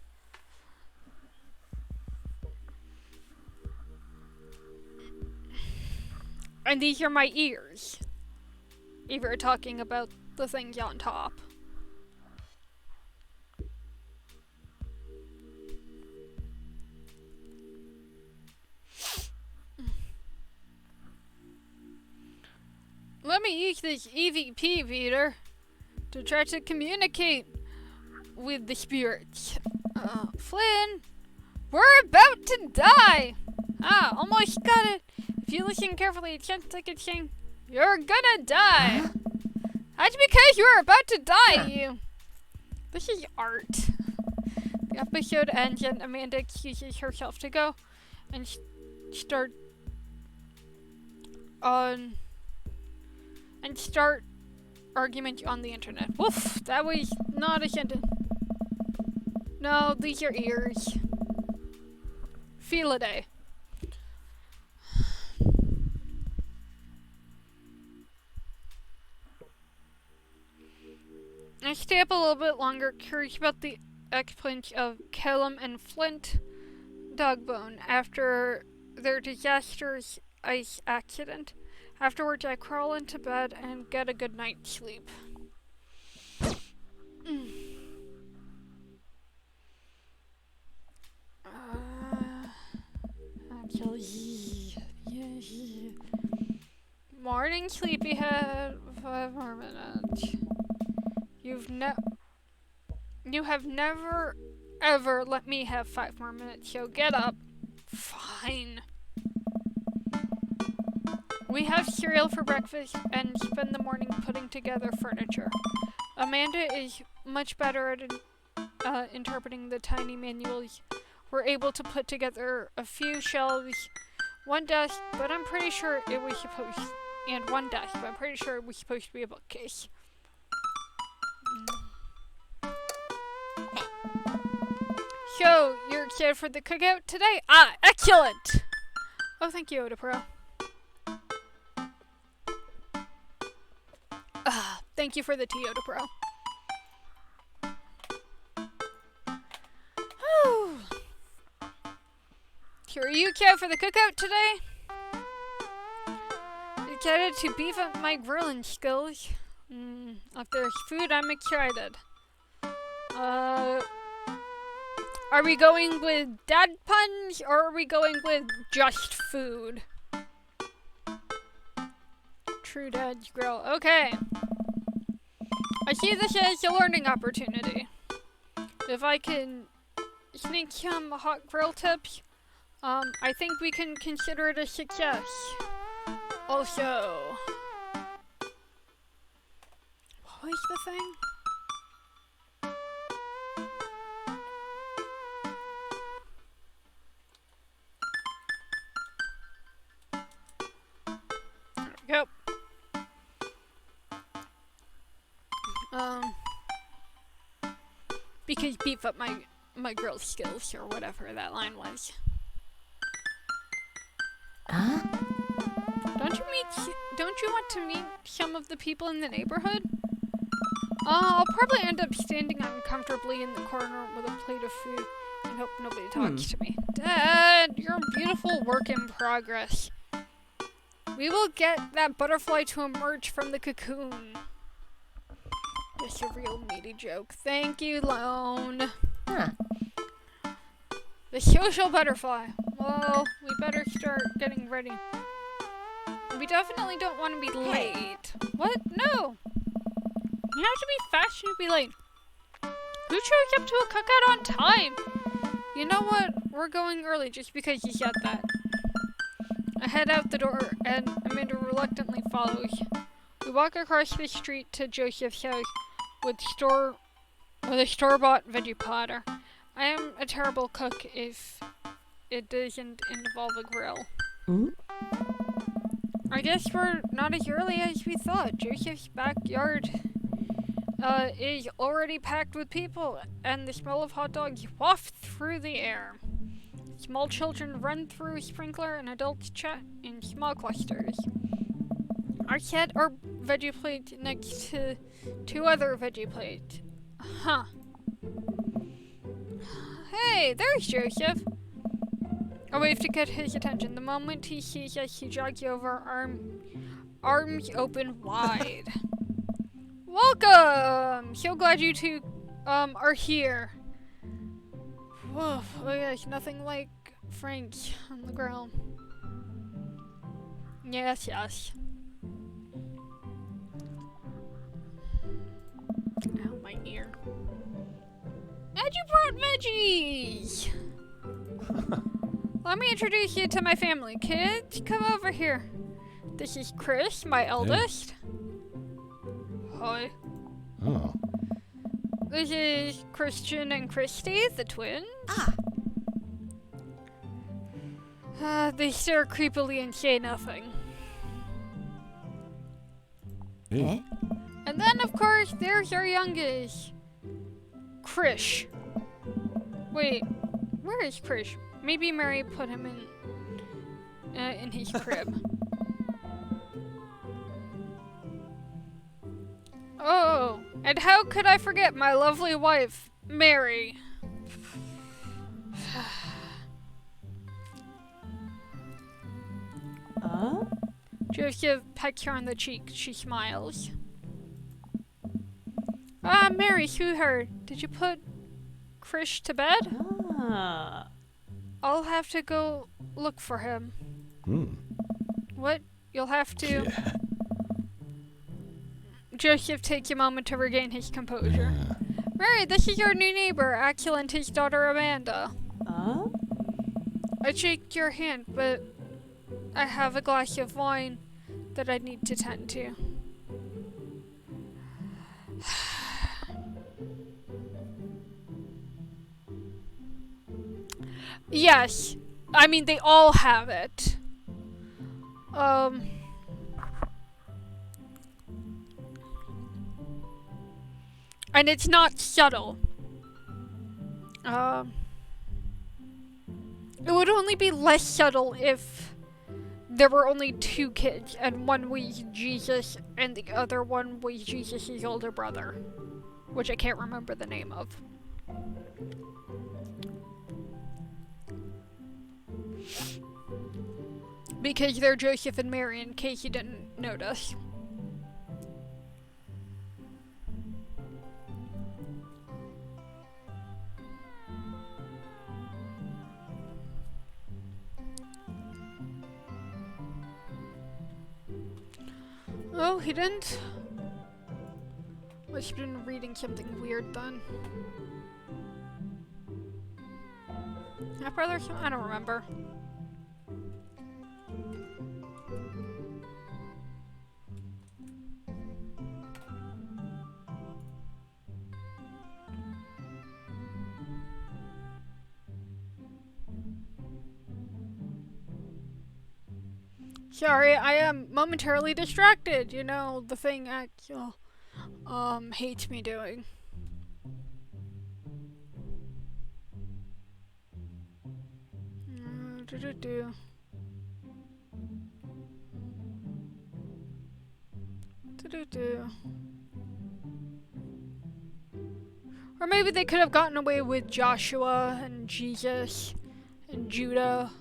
And these are my ears. If you're talking about the things on top. Let me use this EVP reader to try to communicate with the spirits. Flynn, we're about to die! Almost got it. If you listen carefully, it sounds like it's saying, you're gonna die. That's because you're about to die, you. This is art. The episode ends and Amanda excuses herself to go and start arguments on the internet. Woof, that was not a sentence. No, these are ears. Feel a day. I stay up a little bit longer, curious about the exploits of Callum and Flint Dogbone after their disastrous ice accident. Afterwards, I crawl into bed and get a good night's sleep. Morning, sleepyhead. 5 more minutes. You have never, ever let me have 5 more minutes, so get up. Fine. We have cereal for breakfast and spend the morning putting together furniture. Amanda is much better at interpreting the tiny manuals. We're able to put together a few shelves, one desk, but I'm pretty sure it was supposed, and one desk, but I'm pretty sure it was supposed to be a bookcase. So, you're excited for the cookout today? Excellent! Oh, thank you, Oda Pro. Thank you for the tea, Oda Pro. So, are you excited for the cookout today? Excited to beef up my grilling skills. If there's food, I'm excited. Are we going with dad puns, or are we going with just food? True Dad's Grill. Okay. I see this as a learning opportunity. If I can sneak some hot grill tips, I think we can consider it a success. Also, what was the thing? There we go. Because beef up my grill skills, or whatever that line was. Huh? Don't you want to meet some of the people in the neighborhood? I'll probably end up standing uncomfortably in the corner with a plate of food and hope nobody talks to me. Dad, you're a beautiful work in progress. We will get that butterfly to emerge from the cocoon. Just a real meaty joke. Thank you, Lone. Huh. The social butterfly. Well, we better start getting ready. We definitely don't want to be late. What? No. You have to be fast and be late. Who shows up to a cookout on time? You know what? We're going early just because you said that. I head out the door and Amanda reluctantly follows. We walk across the street to Joseph's house with a store-bought veggie platter. I am a terrible cook if it doesn't involve a grill. I guess we're not as early as we thought. Joseph's backyard is already packed with people, and the smell of hot dogs waft through the air. Small children run through a sprinkler, and adults chat in small clusters. I set our veggie plate next to two other veggie plates. Huh. Hey, there's Joseph. I wave to get his attention. The moment he sees us, he jogs over, arms open wide. Welcome! So glad you two are here. Whoa, oh yes, nothing like Frank on the ground. Yes, yes. Ow, my ear. And you brought veggies! Let me introduce you to my family. Kids, come over here. This is Chris, my eldest. Hi. Oh. This is Christian and Christy, the twins. They stare creepily and say nothing. Hey. And then, of course, there's our youngest, Krish. Wait, where is Krish? Maybe Mary put him in his crib. Oh, and how could I forget my lovely wife, Mary? Joseph pecks her on the cheek. She smiles. Ah, Mary, sweetheart, did you put Krish to bed? I'll have to go look for him. What? You'll have to? Yeah. Joseph takes a moment to regain his composure. Mary, this is your new neighbor, Axel and his daughter Amanda. I shake your hand, but I have a glass of wine that I need to tend to. Yes, I mean they all have it. And it's not subtle. It would only be less subtle if there were only two kids, and one was Jesus, and the other one was Jesus' older brother, which I can't remember the name of. Because they're Joseph and Mary, in case you didn't notice. Oh, he didn't? Must have been reading something weird then. Half brother? I don't remember. Sorry, I am momentarily distracted. You know, the thing Axel hates me doing. Or maybe they could have gotten away with Joshua and Jesus and Judah.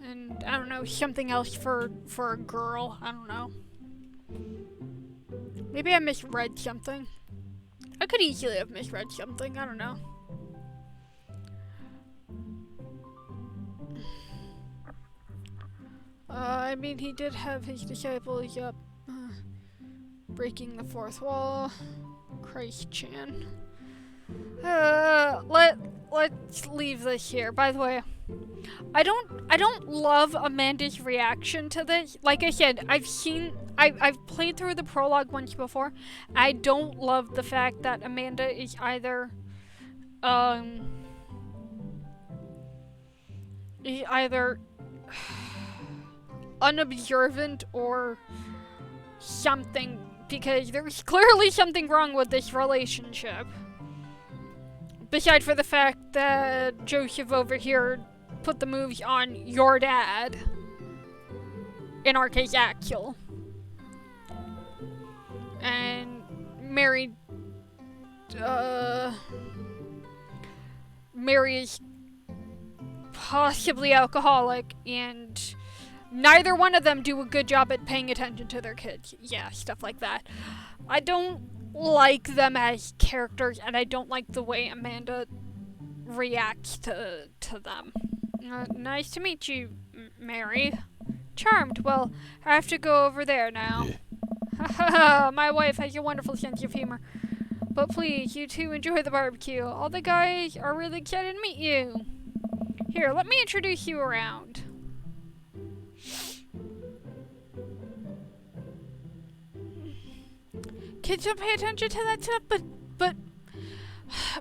And I don't know, something else for a girl. I don't know. Maybe I misread something. I could easily have misread something. I don't know. I mean, he did have his disciples up breaking the fourth wall. Christ-chan. Let's leave this here. By the way, I don't love Amanda's reaction to this. Like I said, I've played through the prologue once before. I don't love the fact that Amanda is either unobservant or something, because there's clearly something wrong with this relationship. Besides for the fact that Joseph over here put the moves on your dad. In our case, Axel. And Mary is possibly alcoholic, and neither one of them do a good job at paying attention to their kids. Yeah, stuff like that. I don't like them as characters, and I don't like the way Amanda reacts to them. Nice to meet you, Mary. Charmed. Well, I have to go over there now. Haha, my wife has a wonderful sense of humor. But please, you two enjoy the barbecue. All the guys are really excited to meet you. Here, let me introduce you around. Kids don't pay attention to that stuff, but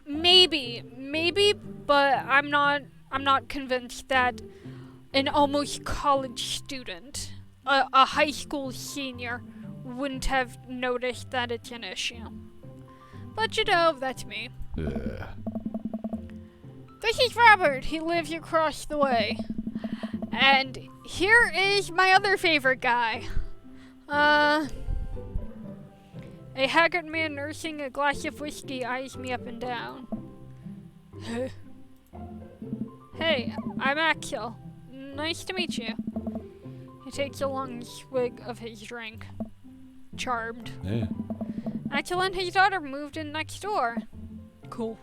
maybe, but I'm not convinced that an almost college student, a high school senior, wouldn't have noticed that it's an issue. But you know, that's me. This is Robert. He lives across the way. And here is my other favorite guy. A haggard man nursing a glass of whiskey eyes me up and down. Hey, I'm Axel. Nice to meet you. He takes a long swig of his drink. Charmed. Yeah. Axel and his daughter moved in next door. Cool.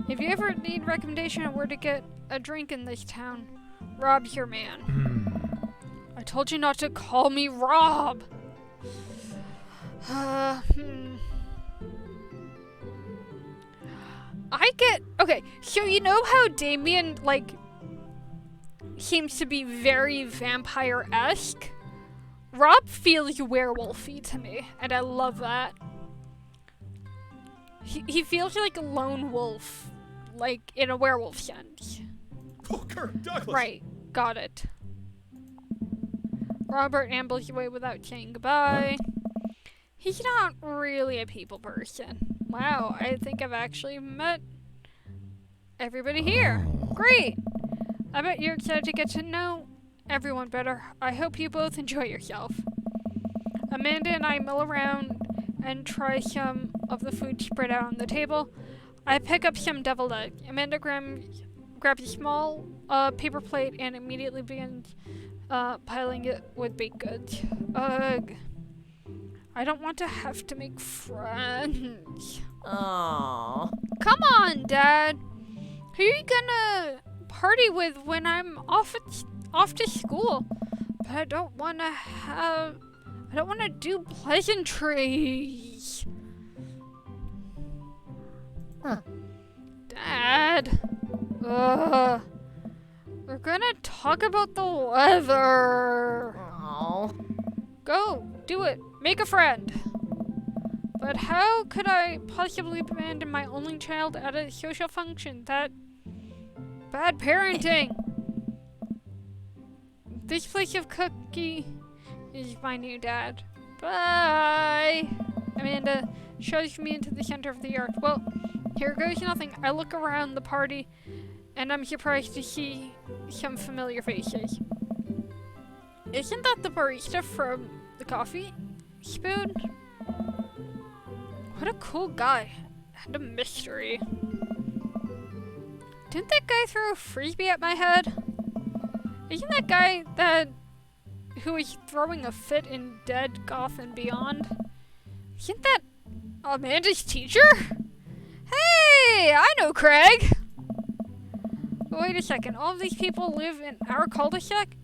If you ever need recommendation on where to get a drink in this town, Rob's your man. I told you not to call me Rob. Okay, so you know how Damien, like, seems to be very vampire-esque? Rob feels werewolfy to me, and I love that. He feels like a lone wolf, like, in a werewolf sense. Kirk Douglas! Right, got it. Robert ambles away without saying goodbye. He's not really a people person. Wow, I think I've actually met everybody here. Great! I bet you're excited to get to know everyone better. I hope you both enjoy yourself. Amanda and I mill around and try some of the food spread out on the table. I pick up some deviled egg. Amanda grabs a small paper plate and immediately begins piling it with baked goods. Ugh. I don't want to have to make friends. Aww. Come on, Dad. Who are you gonna party with when I'm off to school? But I don't want to do pleasantries. Huh. Dad. Ugh. We're gonna talk about the weather. Aww. Go, do it. Make a friend. But how could I possibly abandon my only child at a social function? That bad parenting. This place of cookie is my new dad. Bye. Amanda shoves me into the center of the yard. Well, here goes nothing. I look around the party, and I'm surprised to see some familiar faces. Isn't that the barista from the coffee spoon? What a cool guy. And a mystery. Didn't that guy throw a frisbee at my head? Isn't that guy who is throwing a fit in Dead, Goth, and Beyond? Isn't that Amanda's teacher? Hey, I know Craig. But wait a second, all of these people live in our cul-de-sac?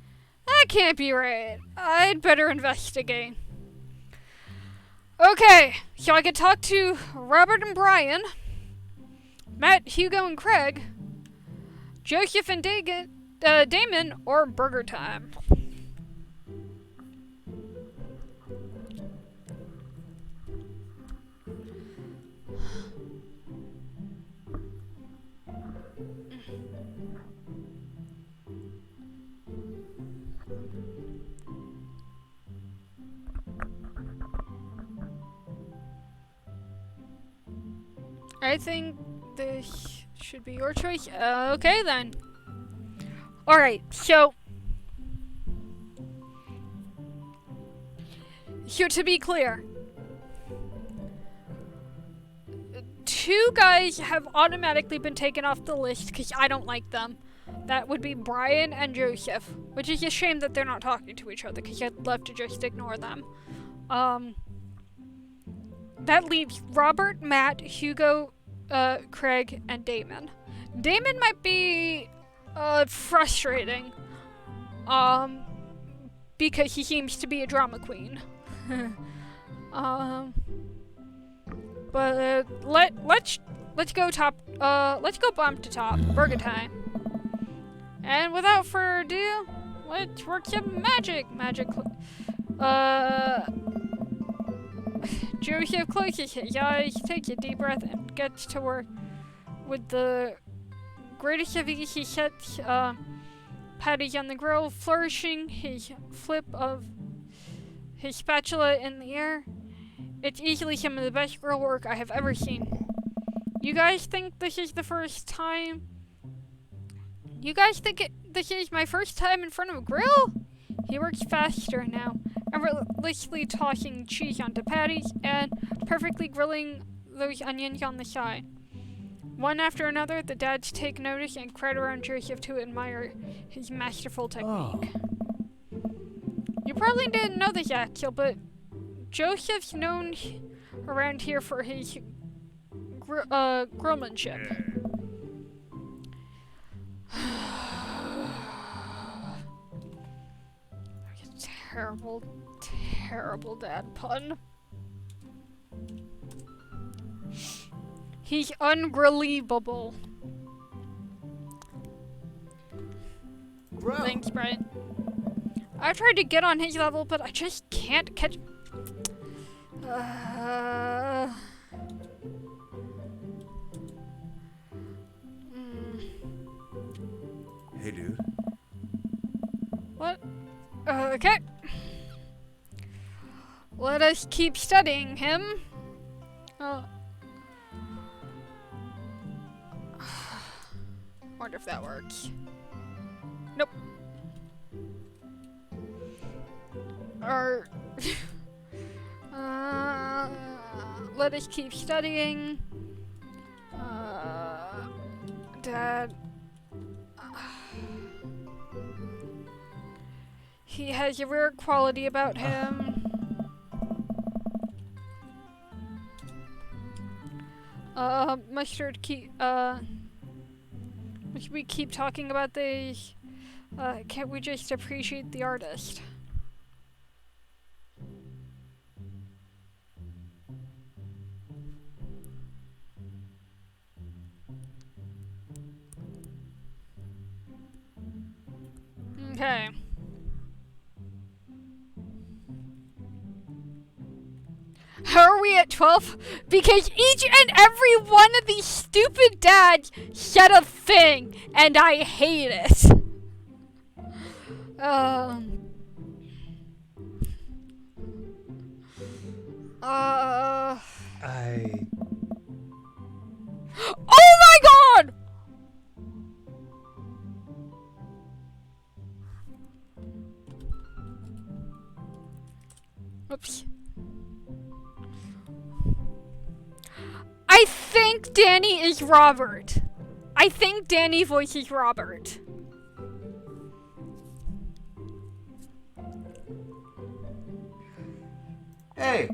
That can't be right. I'd better investigate. Okay, so I could talk to Robert and Brian, Matt, Hugo, and Craig, Joseph and Damon, or Burger Time. I think this should be your choice. Okay then. Alright, so to be clear, 2 guys have automatically been taken off the list because I don't like them. That would be Brian and Joseph, which is a shame that they're not talking to each other because I'd love to just ignore them. That leaves Robert, Matt, Hugo, Craig, and Damon. Damon might be frustrating because he seems to be a drama queen. But let's go bump to top. Burger time. And without further ado, let's work some magic. Joseph closes his eyes, takes a deep breath, and gets to work. With the greatest of ease, he sets patties on the grill, flourishing his flip of his spatula in the air. It's easily some of the best grill work I have ever seen. You guys think this is the first time? You guys think this is my first time in front of a grill? He works faster now, effortlessly tossing cheese onto patties and perfectly grilling those onions on the side. One after another, the dads take notice and crowd around Joseph to admire his masterful technique. You probably didn't know this, Axel, but Joseph's known around here for his grillmanship. Terrible dad pun. He's unbelievable. Bro. Thanks, Brian. I tried to get on his level, but I just can't catch. Hey, dude. What? Okay. Let us keep studying him. Wonder if that works. Nope. Let us keep studying. Dad. He has a rare quality about him. Mustard keep, should we keep talking about these? Can't we just appreciate the artist? Okay. How are we at 12? Because each and every one of these stupid dads said a thing, and I hate it. Oh my god! Oops. I think Danny is Robert. I think Danny voices Robert. Hey,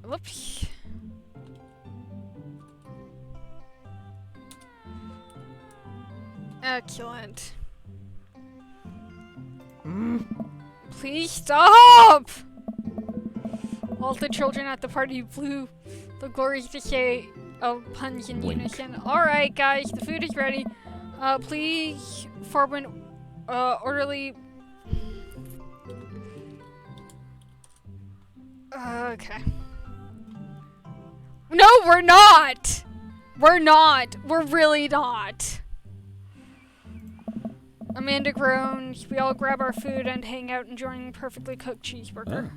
Whoops. Excellent. Please stop! All the children at the party blew the glorious decay of puns in Wink. unison. Alright, guys, the food is ready. Please form an orderly. Okay. No, we're not! We're not! We're really not! Amanda groans. We all grab our food and hang out enjoying a perfectly cooked cheeseburger.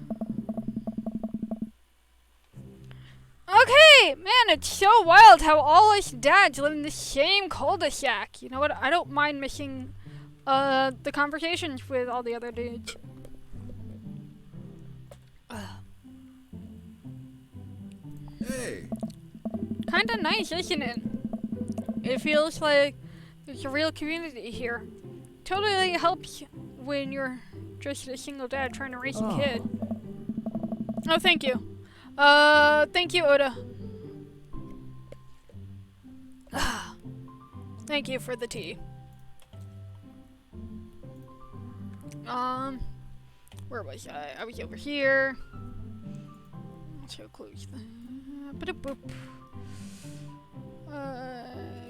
Okay, man, it's so wild how all us dads live in the same cul-de-sac. You know what? I don't mind missing the conversations with all the other dudes. Hey. Kinda nice, isn't it? It feels like there's a real community here. Totally helps when you're just a single dad trying to raise a kid. Oh, thank you. Thank you, Oda. Thank you for the tea. Where was I? I was over here. So close. Ba-da-boop.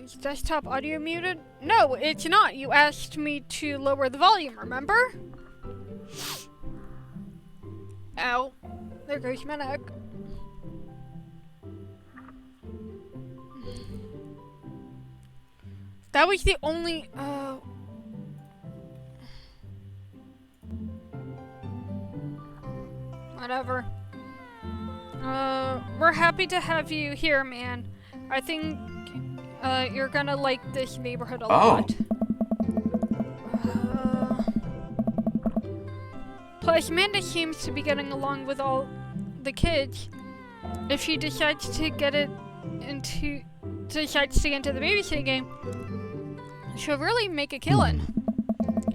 Is desktop audio muted? No, it's not. You asked me to lower the volume, remember? Ow. There goes my neck. That was the only, whatever. We're happy to have you here, man. I think, you're gonna like this neighborhood a lot. Plus, Amanda seems to be getting along with all the kids. If she decides to get into the babysitting game, she'll really make a killing.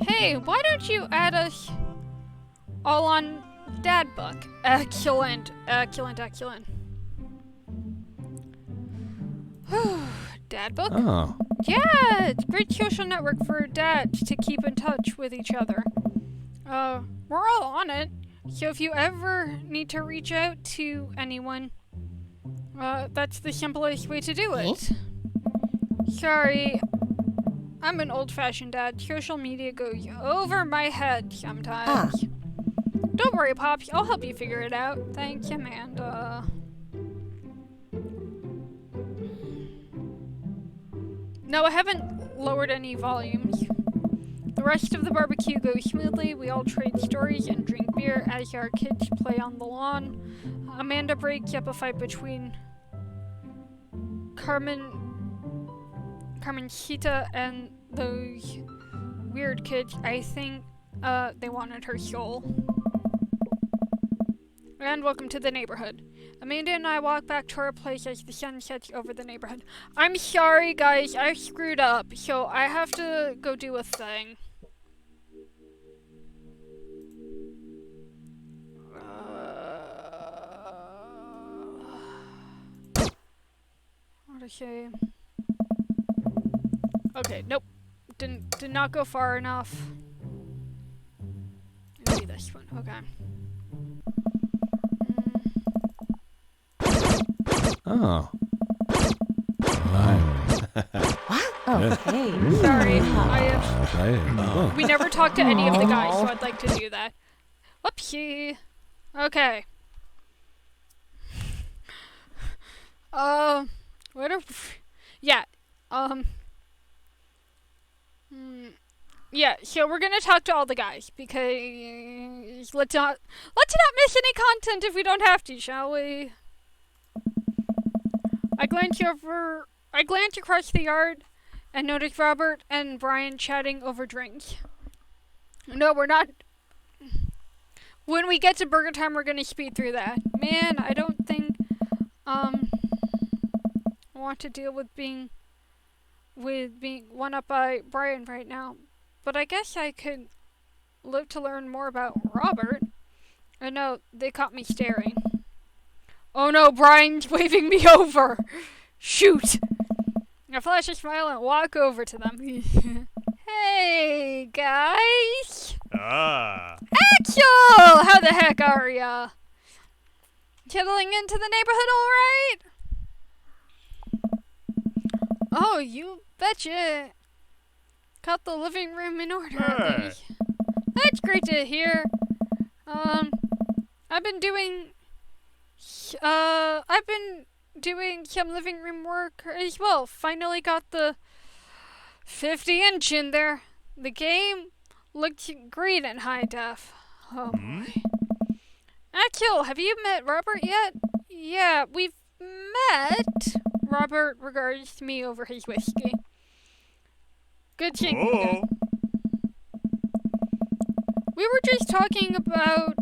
Hey, why don't you add us all on Dad Book? Excellent, excellent, excellent. Dad Book? Oh. Yeah, it's a great social network for dads to keep in touch with each other. We're all on it, so if you ever need to reach out to anyone, that's the simplest way to do it. Sorry, I'm an old-fashioned dad. Social media goes over my head sometimes. Don't worry, Pops. I'll help you figure it out. Thanks, Amanda. No, I haven't lowered any volumes. The rest of the barbecue goes smoothly. We all trade stories and drink beer as our kids play on the lawn. Amanda breaks up a fight between Carmencita and those weird kids. I think they wanted her soul. And welcome to the neighborhood. Amanda and I walk back to our place as the sun sets over the neighborhood. I'm sorry, guys. I screwed up, so I have to go do a thing. What a shame. Okay, nope. Did not go far enough. Maybe this one. Okay. Oh. Okay. Sorry. Okay. We never talked to any of the guys, so I'd like to do that. Whoopsie. Okay. Yeah. Yeah, so we're gonna talk to all the guys because let's not miss any content if we don't have to, shall we? I glance across the yard and notice Robert and Brian chatting over drinks. No, we're not. When we get to burger time, we're gonna speed through that. Man, I don't think I want to deal with being one up by Brian right now. But I guess I could live to learn more about Robert. I know, they caught me staring. Oh no, Brian's waving me over! Shoot! I flash a smile and walk over to them. Hey, guys! Axel! How the heck are ya? Settling into the neighborhood alright? Oh, you betcha. Got the living room in order. Hey. That's great to hear. I've been doing some living room work as well. Finally got the 50-inch in there. The game looked great in high def. Oh boy. Axel, have you met Robert yet? Yeah, we've met. Robert regards me over his whiskey. Good thing. Oh. We were just talking about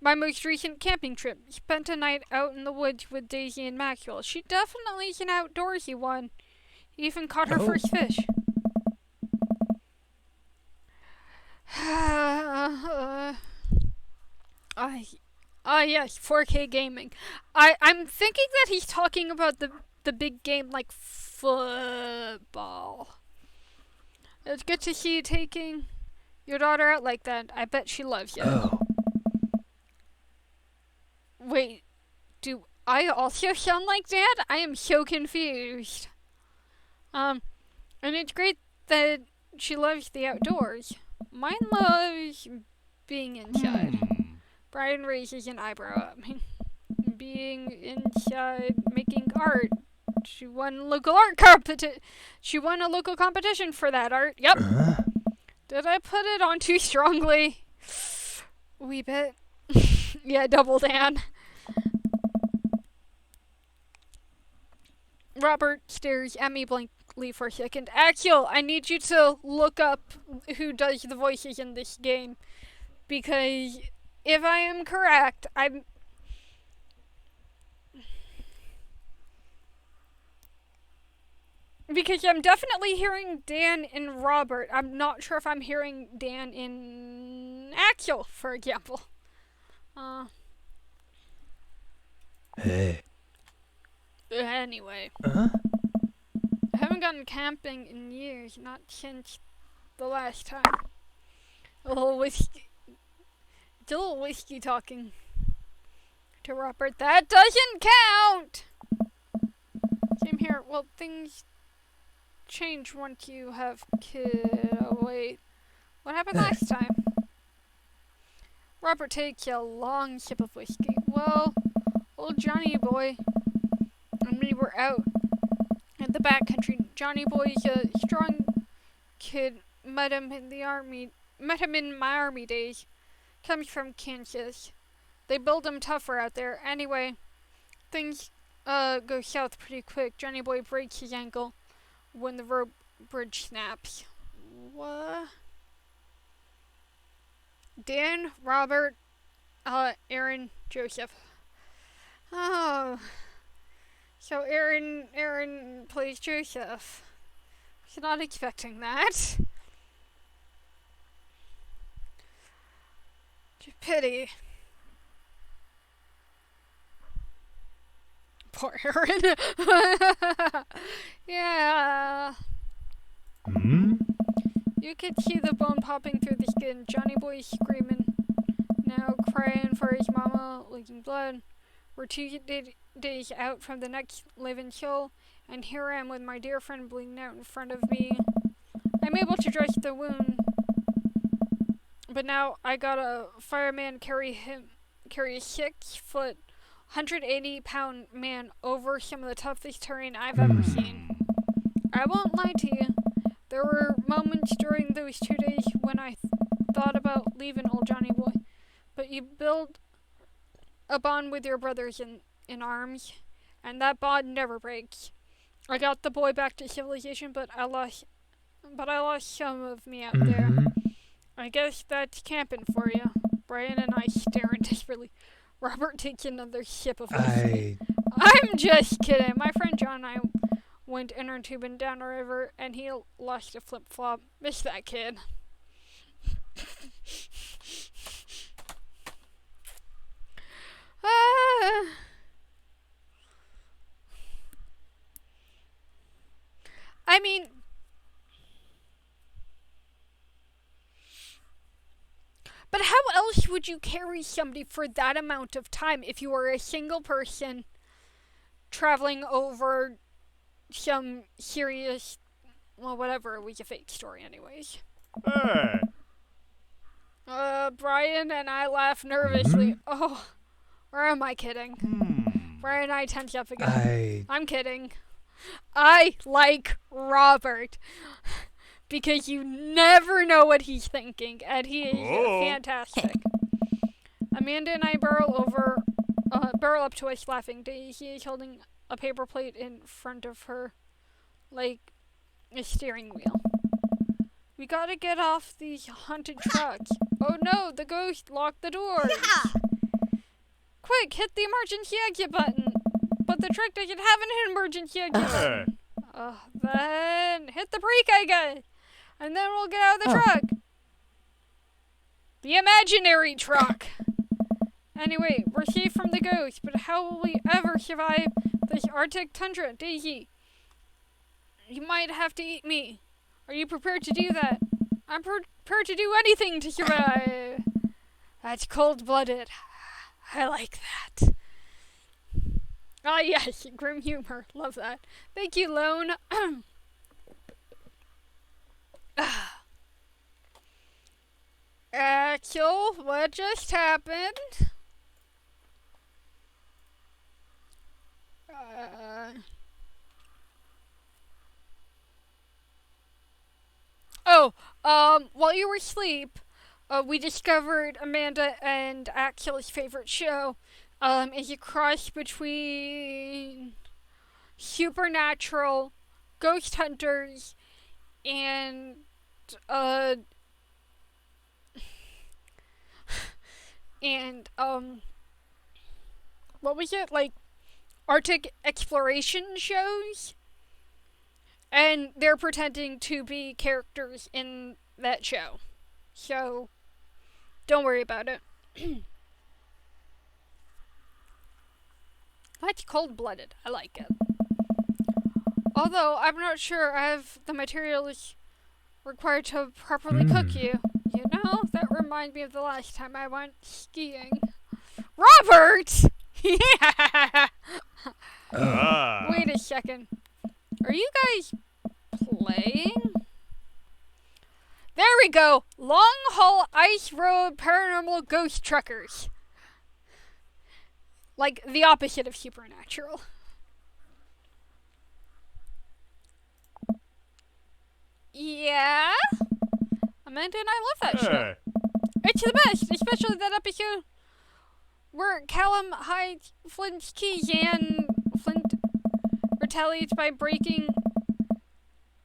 my most recent camping trip. Spent a night out in the woods with Daisy and Maxwell. She definitely is an outdoorsy one. Even caught her first fish. Yes, 4K gaming. I'm thinking that he's talking about the big game like football. It's good to see you taking your daughter out like that. I bet she loves you. Oh. Wait, do I also sound like Dad? I am so confused. And it's great that she loves the outdoors. Mine loves being inside. Brian raises an eyebrow at me. Being inside, making art. She won a local competition for that art. Yep. Did I put it on too strongly? Wee bit. Yeah, double Dan. Robert stares at me blankly for a second. Axel, I need you to look up who does the voices in this game. Because if I am correct, Because I'm definitely hearing Dan in Robert. I'm not sure if I'm hearing Dan in Axel, for example. Hey. Anyway. Huh? I haven't gone camping in years, not since the last time. A little whiskey talking to Robert. That doesn't count! Same here. Well, things change once you have kids. Oh, wait. What happened last time? Robert takes a long sip of whiskey. Well, old Johnny boy and me were out in the backcountry. Johnny boy's a strong kid. Met him in my army days. Comes from Kansas. They build him tougher out there. Anyway, things go south pretty quick. Johnny boy breaks his ankle when the rope bridge snaps. What? Dan, Robert, Aaron, Joseph. Oh. So Aaron plays Joseph. I was not expecting that. Pity. Poor Aaron. Yeah. You could see the bone popping through the skin. Johnny boy screaming. Now crying for his mama, leaking blood. We're 2 days out from the next living show, and here I am with my dear friend bleeding out in front of me. I'm able to dress the wound, but now I got a fireman carry a 6-foot, 180-pound man over some of the toughest terrain I've ever seen. I won't lie to you. There were moments during those 2 days when I thought about leaving old Johnny boy, but you build a bond with your brothers in arms, and that bond never breaks. I got the boy back to civilization, but I lost some of me out there. I guess that's camping for you. Brian and I stare desperately. Robert takes another sip of whiskey. I'm just kidding. My friend John and I went inner tubing down a river, and he lost a flip-flop. Miss that kid. I mean, but how else would you carry somebody for that amount of time if you were a single person traveling over some serious, well, whatever, it was a fake story anyways. Hey. Brian and I laugh nervously. Oh, or am I kidding? Brian and I tense up again. I'm kidding. I like Robert because you never know what he's thinking, and he is fantastic. Amanda and I barrel up to us laughing. Daisy is holding a paper plate in front of her, like a steering wheel. We gotta get off these haunted trucks. Oh no, the ghost locked the doors. Yeah. Quick, hit the emergency exit button. But the truck doesn't have an emergency exit button. Then hit the brake, I guess. And then we'll get out of the truck. The imaginary truck. Anyway, we're safe from the ghost, but how will we ever survive this Arctic tundra, Daisy? You might have to eat me. Are you prepared to do that? I'm prepared to do anything to survive. That's cold-blooded. I like that. Ah, yes, grim humor. Love that. Thank you, Lone. Axel, what just happened? While you were asleep, we discovered Amanda and Axel's favorite show is a cross between supernatural, ghost hunters, and what was it, like Arctic exploration shows? And they're pretending to be characters in that show. So, don't worry about it. That's cold-blooded. I like it. Although, I'm not sure I have the materials required to properly cook you. You know, that reminds me of the last time I went skiing. Robert! Yeah! Wait a second. Are you guys playing? There we go! Long haul ice road paranormal ghost truckers. Like the opposite of supernatural. Yeah? Amanda and I love that show. It's the best, especially that episode where Callum hides Flint's keys and Flint retaliates by breaking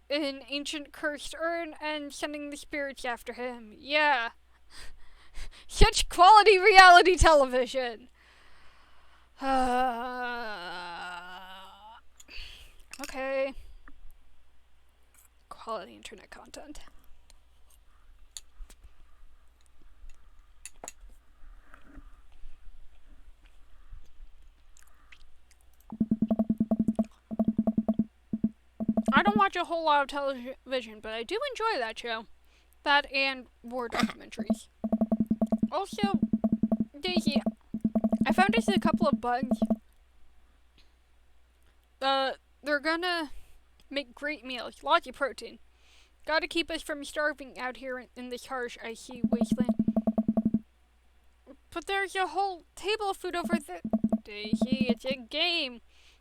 an ancient cursed urn and sending the spirits after him. Yeah. Such quality reality television. Okay. Quality internet content. I don't watch a whole lot of television, but I do enjoy that show. That and war documentaries. Also, Daisy, I found us a couple of bugs. They're gonna make great meals, lots of protein. Gotta keep us from starving out here in this harsh, icy wasteland. But there's a whole table of food over there. Daisy, it's a game.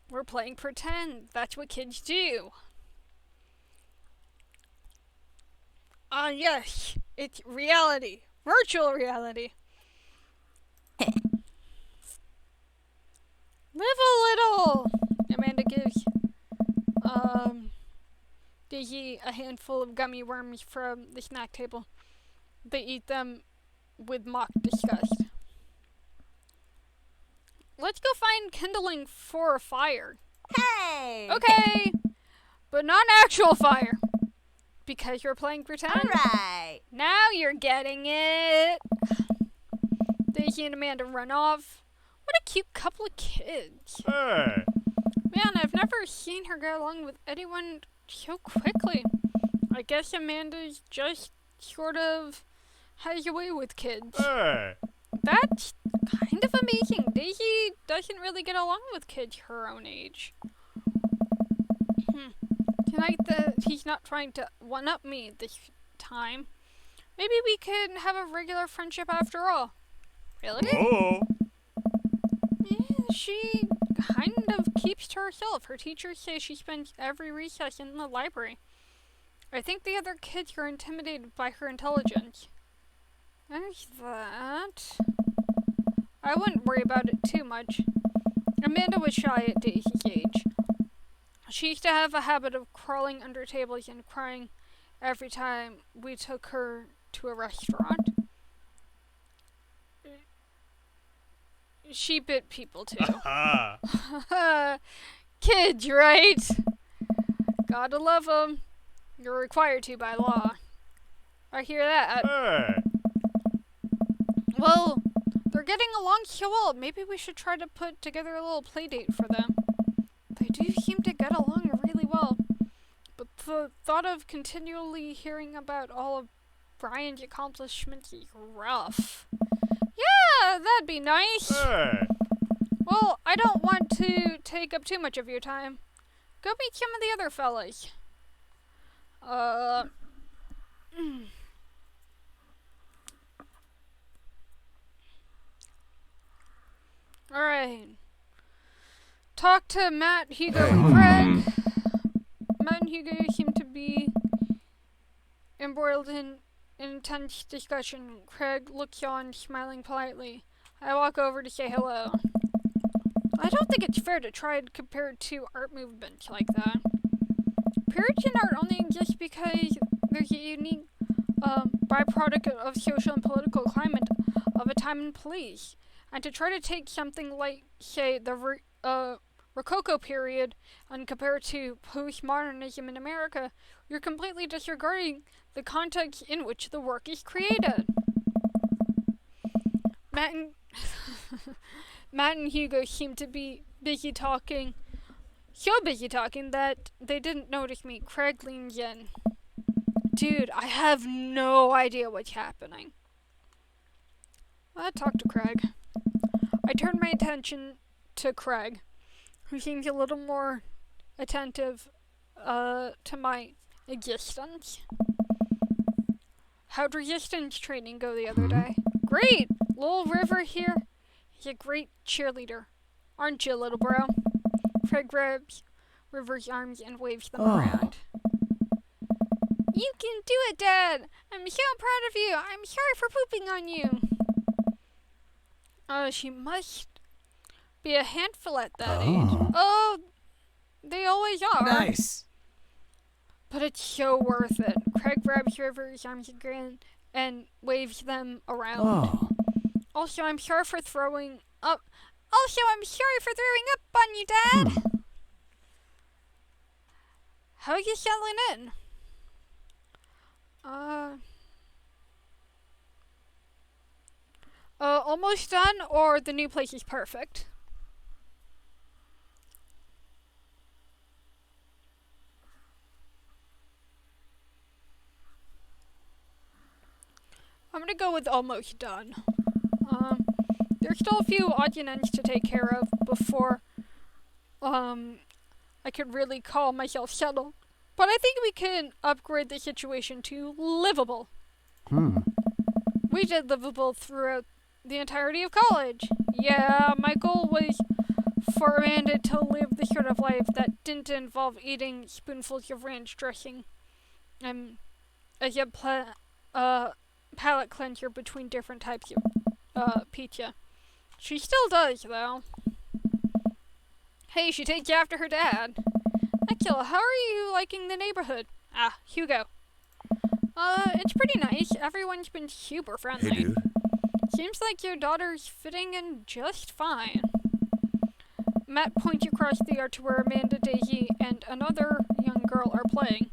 We're playing pretend. That's what kids do. Yes, it's reality. Virtual reality. Live a little! Amanda gives, Daisy a handful of gummy worms from the snack table. They eat them with mock disgust. Let's go find kindling for a fire. Hey! Okay! But not actual fire. Because you're playing pretend? Alright. Now you're getting it. Daisy and Amanda run off. What a cute couple of kids. Hey. Man, I've never never seen her get along with anyone so quickly. I guess Amanda's just sort of has a way with kids. Hey. That's kind of amazing. Daisy doesn't really get along with kids her own age. Tonight he's not trying to one-up me this time. Maybe we could have a regular friendship after all. Really? Oh. Yeah, she kind of keeps to herself. Her teachers say she spends every recess in the library. I think the other kids are intimidated by her intelligence. There's that. I wouldn't worry about it too much. Amanda was shy at Daisy's age. She used to have a habit of crawling under tables and crying every time we took her to a restaurant. She bit people too. Kids, right? Gotta love them. You're required to by law. I hear that. Hey. Well, they're getting along so well. Maybe we should try to put together a little play date for them. They do seem to get along really well. But the thought of continually hearing about all of Brian's accomplishments is rough. Yeah, that'd be nice. Hey. Well, I don't want to take up too much of your time. Go meet some of the other fellas. Alright. Talk to Matt, Hugo, and Craig. Matt and Hugo seem to be embroiled in intense discussion. Craig looks on, smiling politely. I walk over to say hello. I don't think it's fair to try to compare two art movements like that. Periods in art only exist because there's a unique byproduct of social and political climate of a time and place. And to try to take something like, say, the Rococo period and compare it to postmodernism in America, you're completely disregarding the context in which the work is created. Matt and Hugo seem to be busy talking. So busy talking that they didn't notice me. Craig leans in. Dude, I have no idea what's happening. I talked to Craig. I turned my attention to Craig, who seems a little more attentive to my existence. How'd resistance training go the other day? Great! Little River here is a great cheerleader. Aren't you, little bro? Craig grabs River's arms and waves them around. You can do it, Dad! I'm so proud of you! I'm sorry for pooping on you! She must be a handful at that age. Oh, they always are. Nice. But it's so worth it. Craig grabs River's arms again and waves them around. Also, I'm sorry for throwing up. On you, Dad. How are you settling in? Almost done, or the new place is perfect? I'm gonna go with almost done. There's still a few odds and ends to take care of before, I could really call myself settled. But I think we can upgrade the situation to livable. We did livable throughout the entirety of college. Yeah, my goal was for Amanda to live the sort of life that didn't involve eating spoonfuls of ranch dressing as a palate cleanser between different types of pizza. She still does, though. Hey, she takes after her dad. Akila, how are you liking the neighborhood? Ah, Hugo. It's pretty nice. Everyone's been super friendly. Hey, dude. Seems like your daughter's fitting in just fine. Matt points across the yard to where Amanda, Daisy, and another young girl are playing.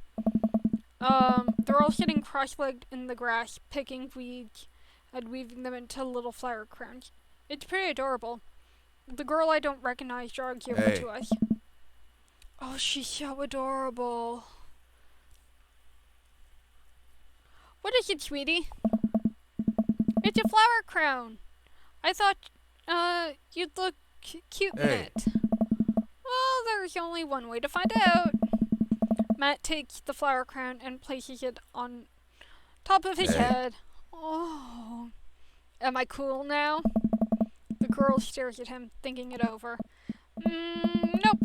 They're all sitting cross-legged in the grass, picking weeds and weaving them into little flower crowns. It's pretty adorable. The girl I don't recognize jogs over to us. Oh, she's so adorable. What is it, sweetie? It's a flower crown. I thought, you'd look cute in Hey. it. Well, there's only one way to find out. Matt takes the flower crown and places it on top of his Hey. head. Oh. Am I cool now? The girl stares at him, thinking it over. Nope.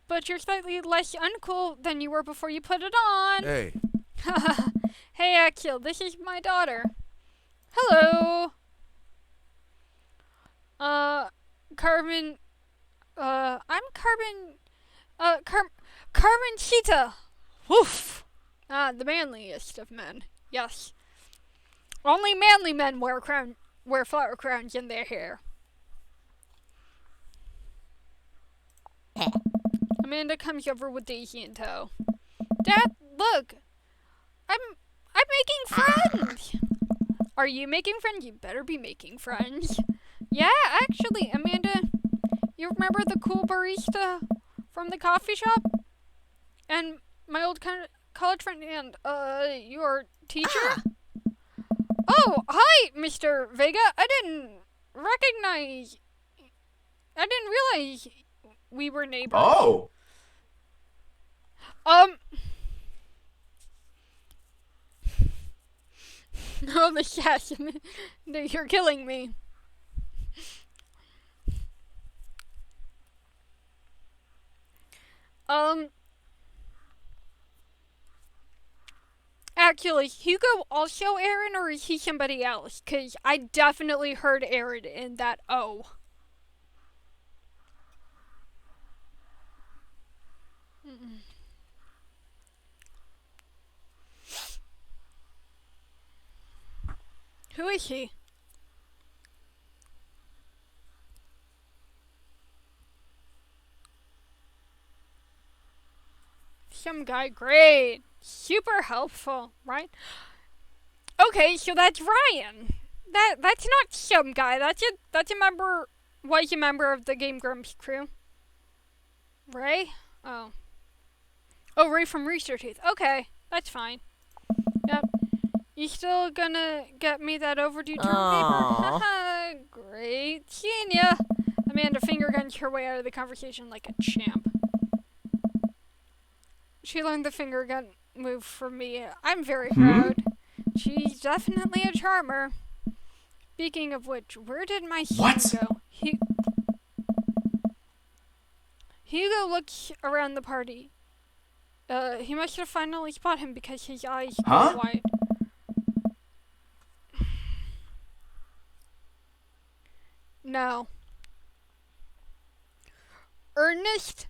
But you're slightly less uncool than you were before you put it on. Hey. Hey, Akil, this is my daughter. Hello. Carmen. I'm Carmencita. Woof. The manliest of men. Yes. Only manly men wear flower crowns in their hair. Amanda comes over with Daisy in tow. Dad, look. I'm making friends. Are you making friends? You better be making friends. Yeah, actually, Amanda, you remember the cool barista from the coffee shop? And my old college friend and, your teacher? Oh, hi, Mr. Vega. I didn't realize we were neighbors. Oh! Oh, the yes, you're killing me. Actually, Hugo also Aaron, or is he somebody else? Because I definitely heard Aaron in that O. Who is he? Some guy, great. Super helpful, right? Okay, so that's Ryan. That's not some guy. That's a member. Was a member of the Game Grumps crew. Ray? Oh, Ray from Rooster Teeth. Okay, that's fine. Yep. You still gonna get me that overdue term paper? Haha, great. Seeing ya. Amanda finger guns her way out of the conversation like a champ. She learned the finger gun move from me. I'm very proud. She's definitely a charmer. Speaking of which, where did my Hugo go? Hugo looks around the party. He must have finally spotted him because his eyes go wide. No. Ernest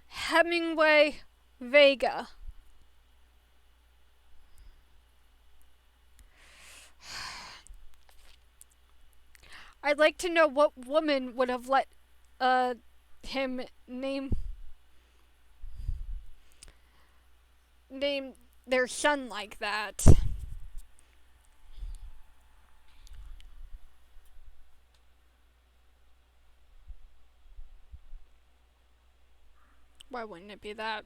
Hemingway Vega. I'd like to know what woman would have let him name their son like that. Why wouldn't it be that?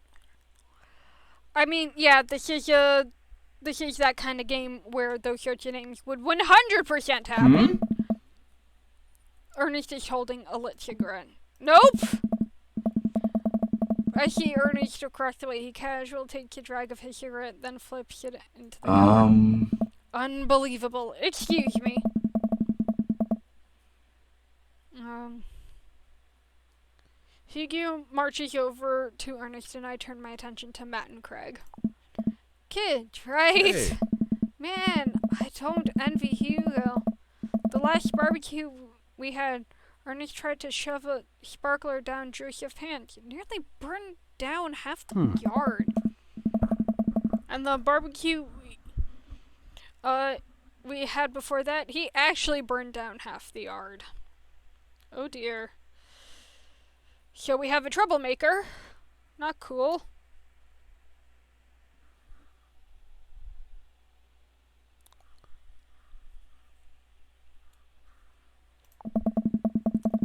I mean, yeah, this is that kind of game where those sorts of names would 100% happen. Ernest is holding a lit cigarette. Nope! I see Ernest across the way. He casually takes a drag of his cigarette, then flips it into the car. Unbelievable. Excuse me. Hugo marches over to Ernest and I turn my attention to Matt and Craig. Kids, right? Hey. Man, I don't envy Hugo. The last barbecue we had, Ernest tried to shove a sparkler down Joseph's pants. It nearly burned down half the yard. And the barbecue we had before that, he actually burned down half the yard. Oh dear. So we have a troublemaker. Not cool.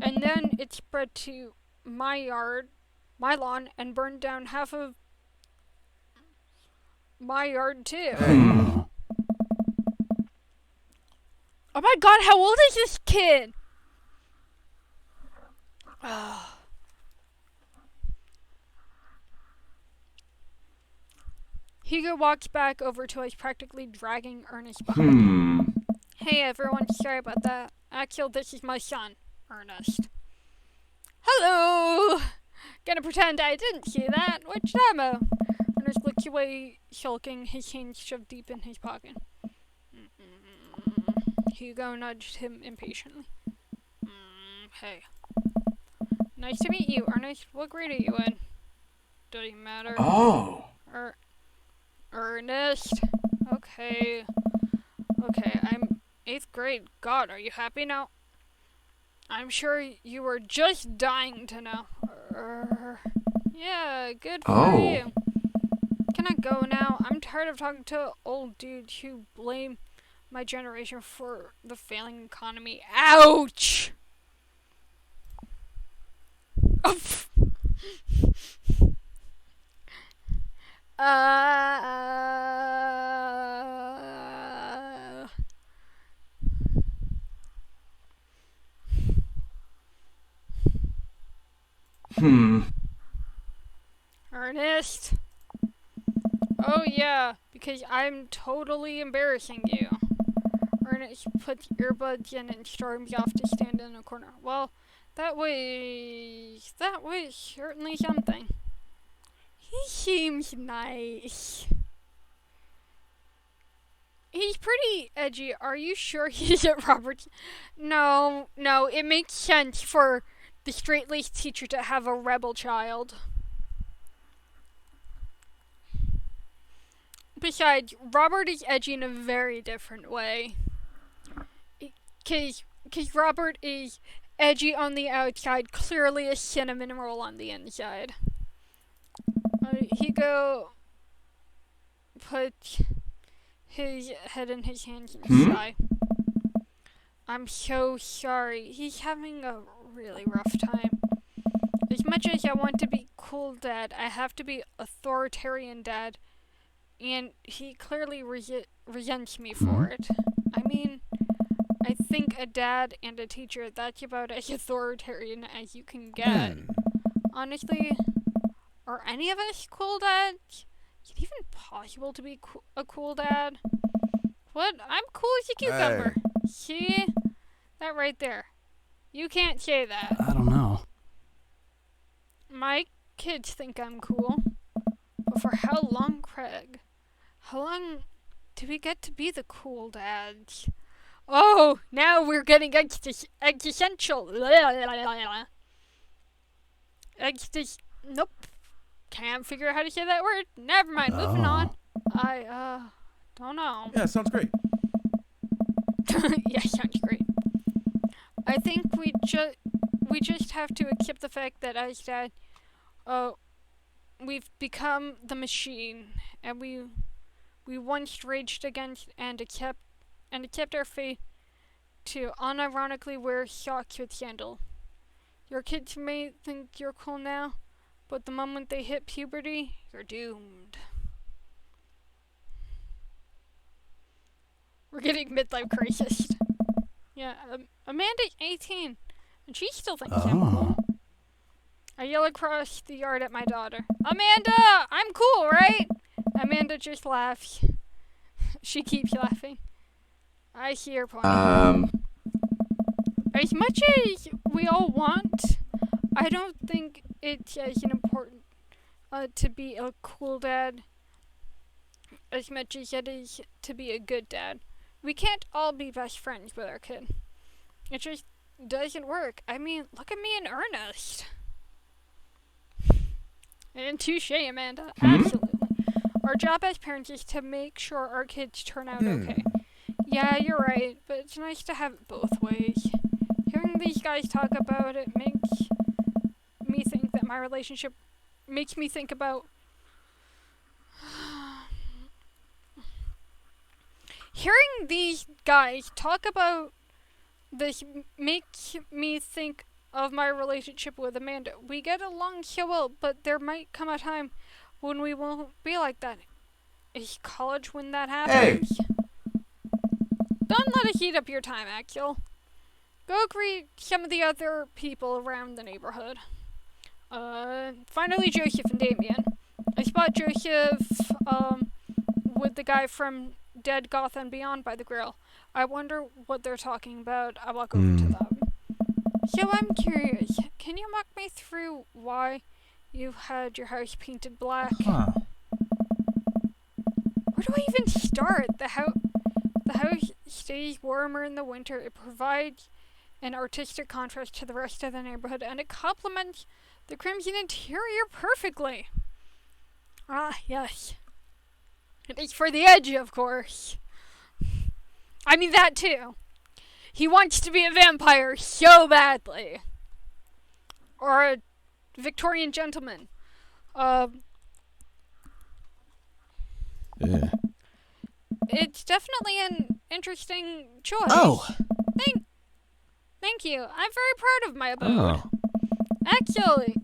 And then it spread to my yard, my lawn and burned down half of my yard too. Hmm. Oh my god, how old is this kid? Hugo walks back over to us, practically dragging Ernest behind. Hey everyone, sorry about that. Actually, this is my son, Ernest. Hello! Gonna pretend I didn't see that. Which demo? Ernest looks away, sulking, his hands shoved deep in his pocket. Hugo nudged him impatiently. Hey. Nice to meet you, Ernest. What grade are you in? Doesn't matter. Oh. Ernest. Okay, I'm 8th grade. God, are you happy now? I'm sure you were just dying to know. Yeah, good for you. Can I go now? I'm tired of talking to old dudes who blame my generation for the failing economy. Ouch! Oh, Ernest. Oh yeah, because I'm totally embarrassing you. Ernest puts earbuds in and storms off to stand in a corner. Well, that was certainly something. He seems nice. He's pretty edgy. Are you sure he's at Robert's? No, it makes sense for the straight-laced teacher to have a rebel child. Besides, Robert is edgy in a very different way. Cause Robert is edgy on the outside, clearly a cinnamon roll on the inside. Hugo put his head in his hands and sighed. I'm so sorry. He's having a really rough time. As much as I want to be cool dad, I have to be authoritarian dad. And he clearly resents me for it. I mean, I think a dad and a teacher, that's about as authoritarian as you can get. Honestly, are any of us cool dads? Is it even possible to be a cool dad? What? I'm cool as a cucumber. Hey. See? That right there. You can't say that. I don't know. My kids think I'm cool. But for how long, Craig? How long do we get to be the cool dads? Oh, now we're getting existential. Nope. Can't figure out how to say that word. Never mind, moving on. I, don't know. Yeah, sounds great. Yeah, sounds great. I think we just have to accept the fact that as dad, we've become the machine, and we once raged against and accept our fate to unironically wear socks with sandal. Your kids may think you're cool now, but the moment they hit puberty, you're doomed. We're getting midlife crisis. Yeah, Amanda's 18, and she still thinks I'm cool. I yell across the yard at my daughter. Amanda, I'm cool, right? Amanda just laughs. She keeps laughing. I see her point. As much as we all want, I don't think it's as important to be a cool dad as much as it is to be a good dad. We can't all be best friends with our kid. It just doesn't work. I mean, look at me and Ernest. And touche, Amanda. Absolutely. Our job as parents is to make sure our kids turn out okay. Yeah, you're right, but it's nice to have it both ways. Hearing these guys talk about it makes me think that my relationship makes me think about... Hearing these guys talk about this makes me think of my relationship with Amanda. We get along so well, but there might come a time when we won't be like that. Is college when that happens? Don't let it heat up your time, Axel. Go greet some of the other people around the neighborhood. Finally Joseph and Damien. I spot Joseph, with the guy from Dead Goth and Beyond by the grill. I wonder what they're talking about. I walk over to them. So I'm curious, can you walk me through why you had your house painted black? Huh. Where do I even start? The house stays warmer in the winter. It provides an artistic contrast to the rest of the neighborhood, and it complements the crimson interior perfectly. Ah, yes. It is for the edge, of course. I mean, that too. He wants to be a vampire so badly. Or a Victorian gentleman. Yeah. It's definitely an interesting choice. Oh. Thank you. I'm very proud of my abode. Oh. Actually,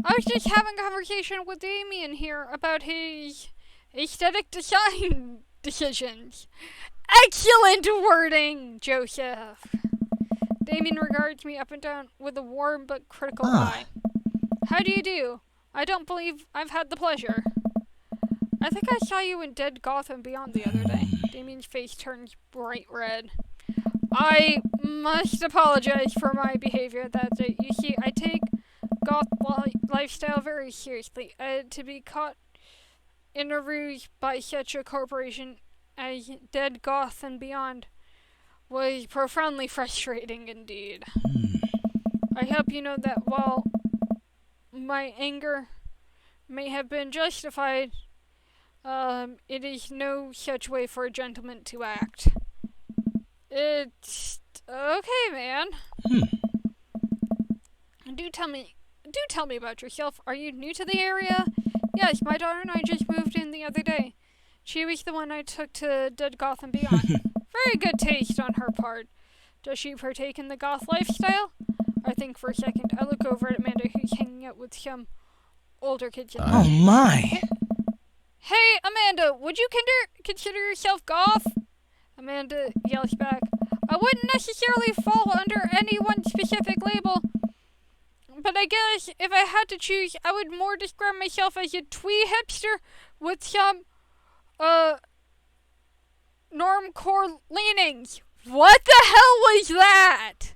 I was just having a conversation with Damien here about his aesthetic design decisions. Excellent wording, Joseph. Damien regards me up and down with a warm but critical eye. How do you do? I don't believe I've had the pleasure. I think I saw you in Dead Goth and Beyond the other day. Damien's face turns bright red. I must apologize for my behavior that day. You see, I take goth lifestyle very seriously. To be caught in a ruse by such a corporation as Dead Goth and Beyond was profoundly frustrating indeed. I hope you know that while my anger may have been justified, it is no such way for a gentleman to act. It's okay, man. Do tell me about yourself. Are you new to the area? Yes, my daughter and I just moved in the other day. She was the one I took to Dead Goth and Beyond. Very good taste on her part. Does she partake in the goth lifestyle? I think for a second. I look over at Amanda, who's hanging out with some older kids. Oh my. Hey, Amanda, would you consider yourself goth? Amanda yells back. I wouldn't necessarily fall under any one specific label, but I guess if I had to choose, I would more describe myself as a twee hipster with some, normcore leanings. What the hell was that?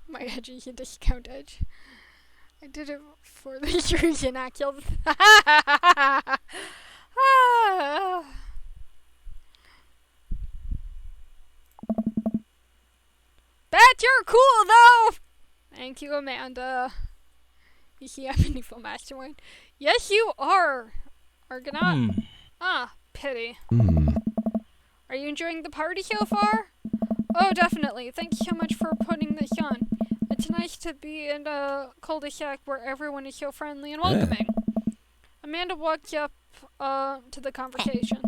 My edge is a discount edge. I did it for the reason, Axel. Bet you're cool, though! Thank you, Amanda. You see, I'm an evil mastermind. Yes, you are, Argonaut. Ah, pity. Are you enjoying the party so far? Oh, definitely. Thanks so much for putting this on. It's nice to be in a cul-de-sac where everyone is so friendly and welcoming. Amanda walks up to the conversation.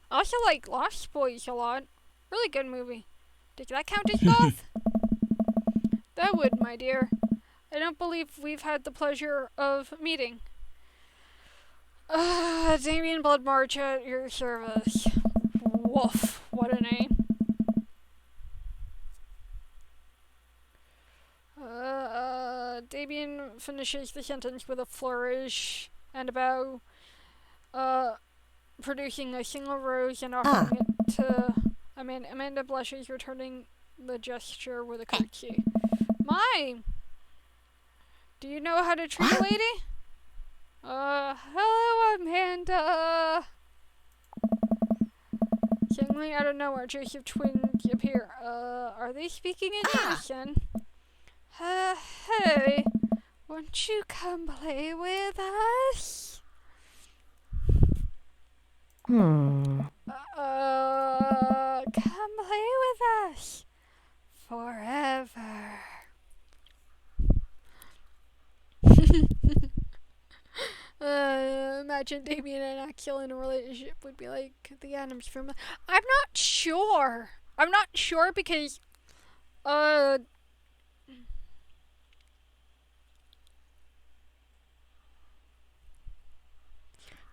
I also like Lost Boys a lot. Really good movie. Does that count as goth? That would, my dear. I don't believe we've had the pleasure of meeting. Damien Bloodmarch at your service. Woof, what a name. Damien finishes the sentence with a flourish and a bow, producing a single rose and offering it to Amanda. Amanda blushes, returning the gesture with a curtsy. My! Do you know how to treat a lady? Hello, Amanda. Suddenly, out of nowhere, Joseph twins appear. Are they speaking in unison? Hey, won't you come play with us? forever. Imagine Damien and Akil in a relationship would be like the Adams from. I'm not sure. I'm not sure because, yeah,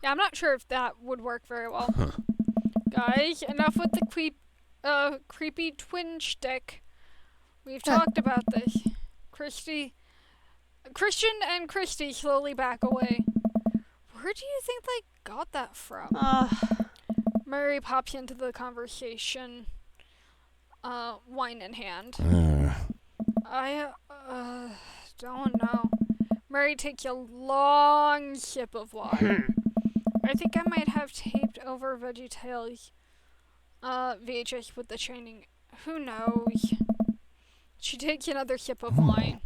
I'm not sure if that would work very well. Guys, enough with the creepy twin shtick. We've talked about this. Christian and Christy slowly back away. Where do you think they got that from? Mary pops into the conversation, wine in hand. I don't know. Mary takes a long sip of wine. I think I might have taped over VeggieTales VHS with the training. Who knows? She takes another sip of wine.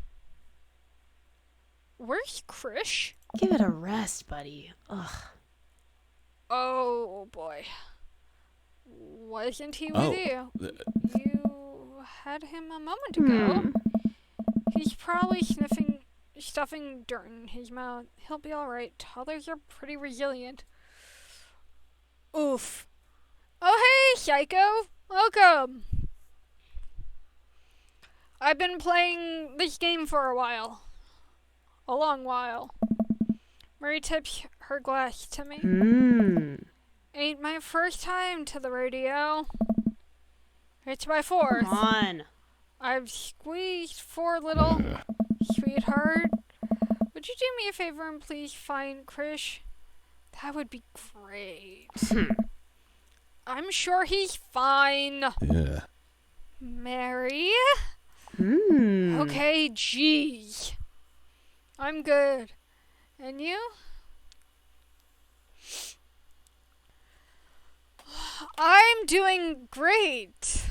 Where's Krish? Give it a rest, buddy. Ugh. Oh boy. Wasn't he with you? You had him a moment ago. He's probably stuffing dirt in his mouth. He'll be alright. Toddlers are pretty resilient. Oof. Oh hey, Psycho. Welcome. I've been playing this game for a while. A long while. Mary tips her glass to me. Ain't my first time to the radio. It's my fourth. Come on. I've squeezed 4 little. Sweetheart, would you do me a favor and please find Krish? That would be great. I'm sure he's fine. Yeah. Mary? Okay, geez. I'm good. And you? I'm doing great.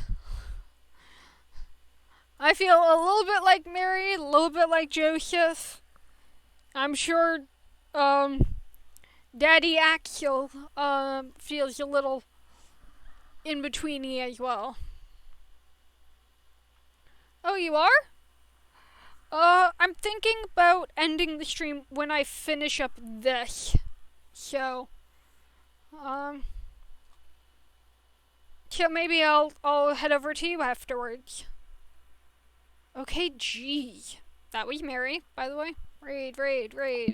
I feel a little bit like Mary, a little bit like Joseph. I'm sure Daddy Axel feels a little in-betweeny as well. Oh, you are? I'm thinking about ending the stream when I finish up this. So maybe I'll head over to you afterwards. Okay, gee. That was Mary, by the way. Raid. Mary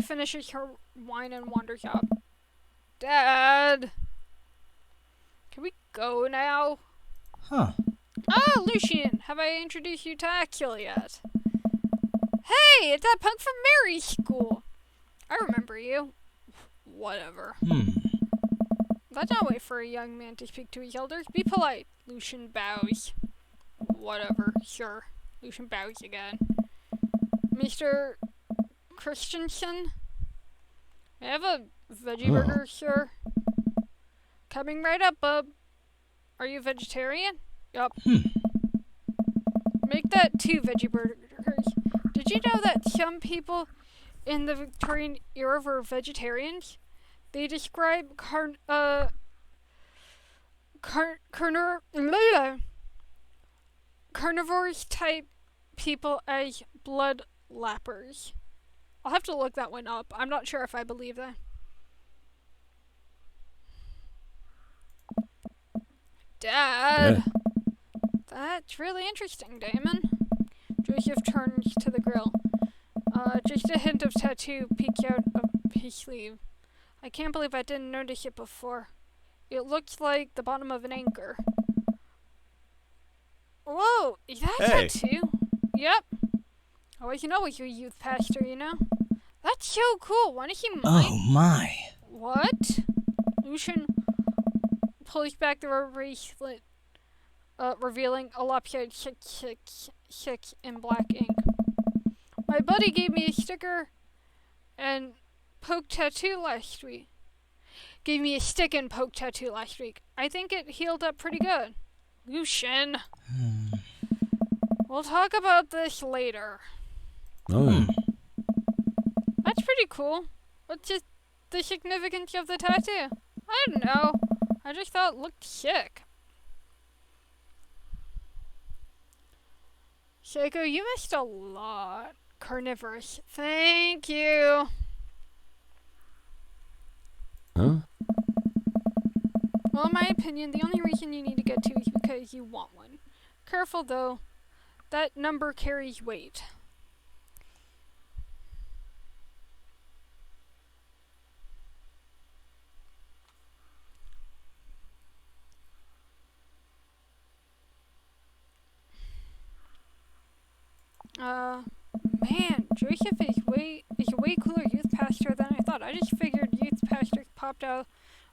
finishes her wine and wanders out. Dad! Can we go now? Huh. Oh, Lucian! Have I introduced you to Akil yet? Hey! It's that punk from Mary's school! I remember you. Whatever. That's not a way for a young man to speak to his elders. Be polite. Lucian bows. Whatever. Sure. Lucian bows again. Mr. Christensen? May I have a veggie burger, sir? Coming right up, bub. Are you a vegetarian? Yup. Make that 2 veggie burgers. Did you know that some people in the Victorian era were vegetarians? They describe carnivores type people as blood lappers. I'll have to look that one up. I'm not sure if I believe that. Dad! Yeah. That's really interesting, Damon. Joseph turns to the grill. Just a hint of tattoo peeks out of his sleeve. I can't believe I didn't notice it before. It looks like the bottom of an anchor. Whoa, is that a tattoo? Yep. I wasn't always your youth pastor, you know? That's so cool. Why don't you mind? Oh my. What? Lucian pulls back the rubber bracelet, revealing a lopsided 666 in black ink. My buddy gave me a sticker and poke tattoo last week. Gave me a stick and poke tattoo last week. I think it healed up pretty good. Lucian. We'll talk about this later. Oh. That's pretty cool. What's just the significance of the tattoo? I don't know. I just thought it looked sick. Seiko, you missed a lot. Carnivorous. Thank you. Huh? Well, in my opinion, the only reason you need to get 2 is because you want one. Careful, though. That number carries weight. Man, Joseph is a way cooler youth pastor than I thought. I just figured youth pastors popped out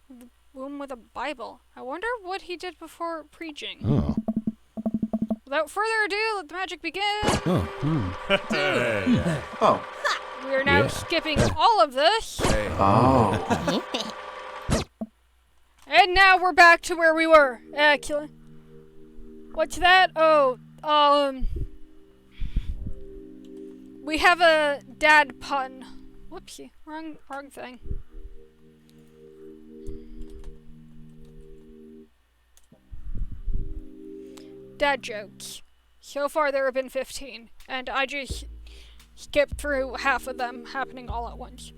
of the womb with a Bible. I wonder what he did before preaching. Oh. Without further ado, let the magic begin. Oh. Oh. We are now Yeah. skipping all of this. Hey. Oh. And now we're back to where we were. Excellent. What's that? Oh, we have a dad pun. Whoopsie. Wrong thing. Dad jokes. So far there have been 15, and I just skipped through half of them happening all at once.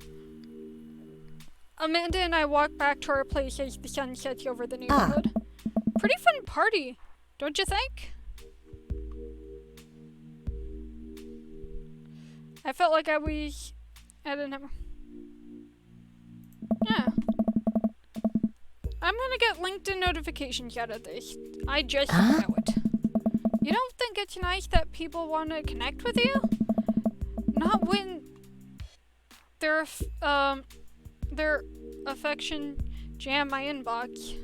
Amanda and I walk back to our place as the sun sets over the neighborhood. Pretty fun party, don't you think? I felt like I was at a number. Yeah. I'm gonna get LinkedIn notifications out of this. I just know it. You don't think it's nice that people want to connect with you? Not when their affection jam my inbox.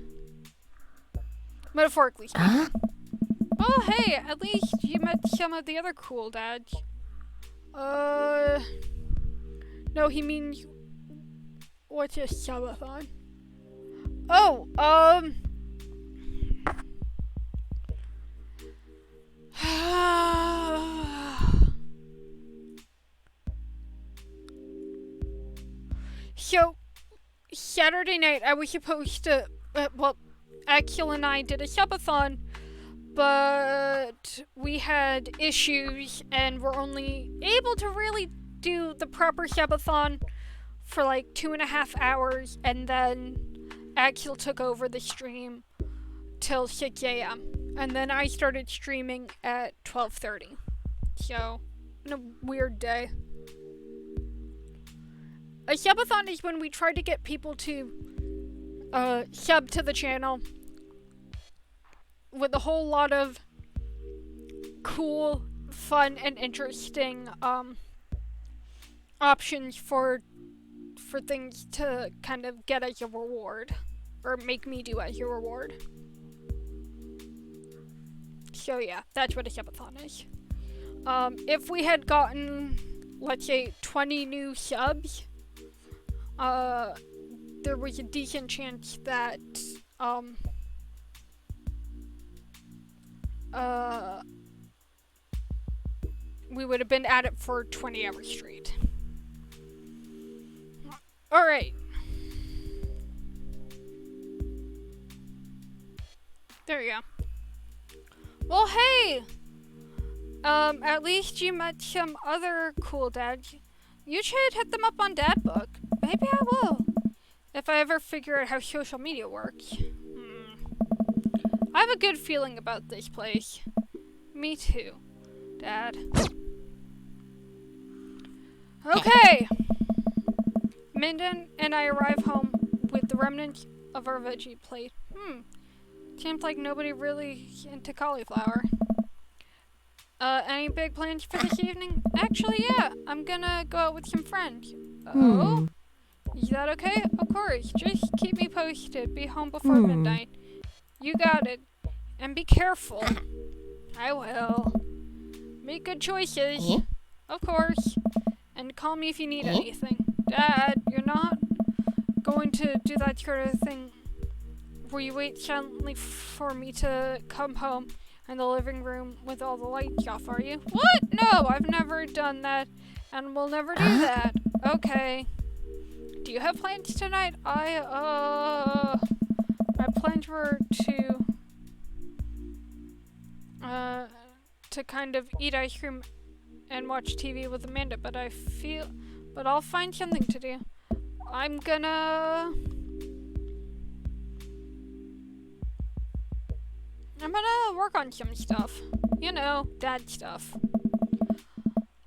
Metaphorically speaking. Oh hey, at least you met some of the other cool dads. No, he means what's a subathon? Oh, so Saturday night I was supposed to, Axel and I did a subathon, but we had issues and were only able to really do the proper subathon for like 2.5 hours, and then Axel took over the stream till 6 a.m. and then I started streaming at 12:30. So, a weird day. A subathon is when we try to get people to sub to the channel with a whole lot of cool, fun, and interesting options for things to kind of get as a reward, or make me do as a reward. So yeah, that's what a subathon is. If we had gotten, let's say, 20 new subs, there was a decent chance that we would have been at it for 20 hours straight. Alright. There you go. Well, hey! At least you met some other cool dads. You should hit them up on Dadbook. Maybe I will. If I ever figure out how social media works. I have a good feeling about this place. Me too, Dad. Okay! Minden and I arrive home with the remnants of our veggie plate. Seems like nobody really into cauliflower. Any big plans for this evening? Actually, yeah. I'm gonna go out with some friends. Oh? Is that okay? Of course. Just keep me posted. Be home before midnight. You got it. And be careful. I will. Make good choices. Of course. And call me if you need anything. Dad, you're not going to do that sort of thing where you wait silently for me to come home in the living room with all the lights off, are you? What? No, I've never done that, and will never do that. Okay. Do you have plans tonight? My plans were to kind of eat ice cream and watch TV with Amanda, but I'll find something to do. I'm gonna work on some stuff. You know, dad stuff.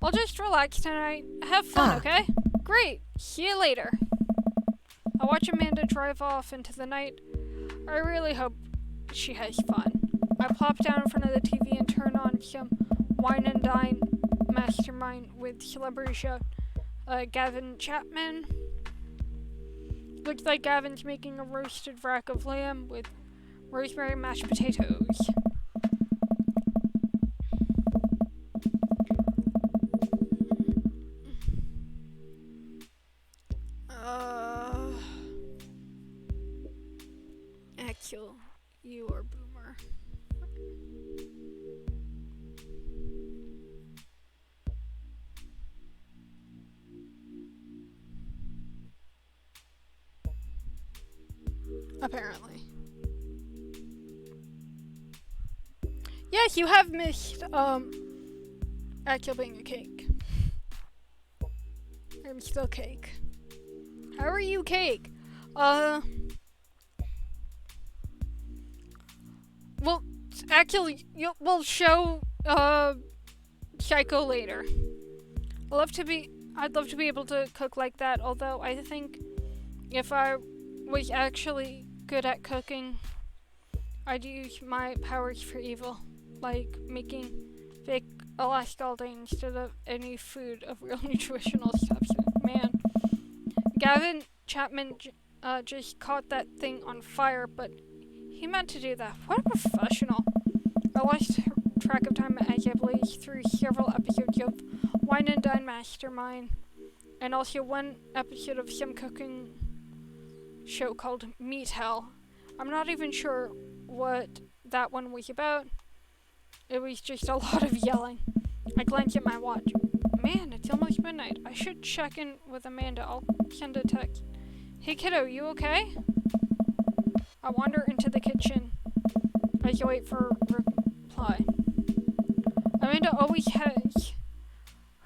I'll just relax tonight. Have fun, okay? Great. See you later. I'll watch Amanda drive off into the night. I really hope she has fun. I plop down in front of the TV and turn on some Wine and Dine Mastermind with celebrity chef Gavin Chapman. Looks like Gavin's making a roasted rack of lamb with rosemary mashed potatoes. Axel, you are boomer. Apparently. Yes, you have missed, Axel being a cake. I'm still cake. How are you, cake? Well, actually, we'll show, Psycho later. I'd love to be able to cook like that, although I think if I was actually good at cooking, I'd use my powers for evil, like making fake Alaska all day instead of any food of real nutritional substance. Man, Gavin Chapman just caught that thing on fire, but he meant to do that. What a professional. I lost track of time as I blazed through several episodes of Wine and Dine Mastermind, and also one episode of some cooking show called Meat Hell. I'm not even sure what that one was about. It was just a lot of yelling. I glanced at my watch. Man, it's almost midnight. I should check in with Amanda. I'll send a text. Hey kiddo, you okay? I wander into the kitchen as I wait for a reply. Amanda always has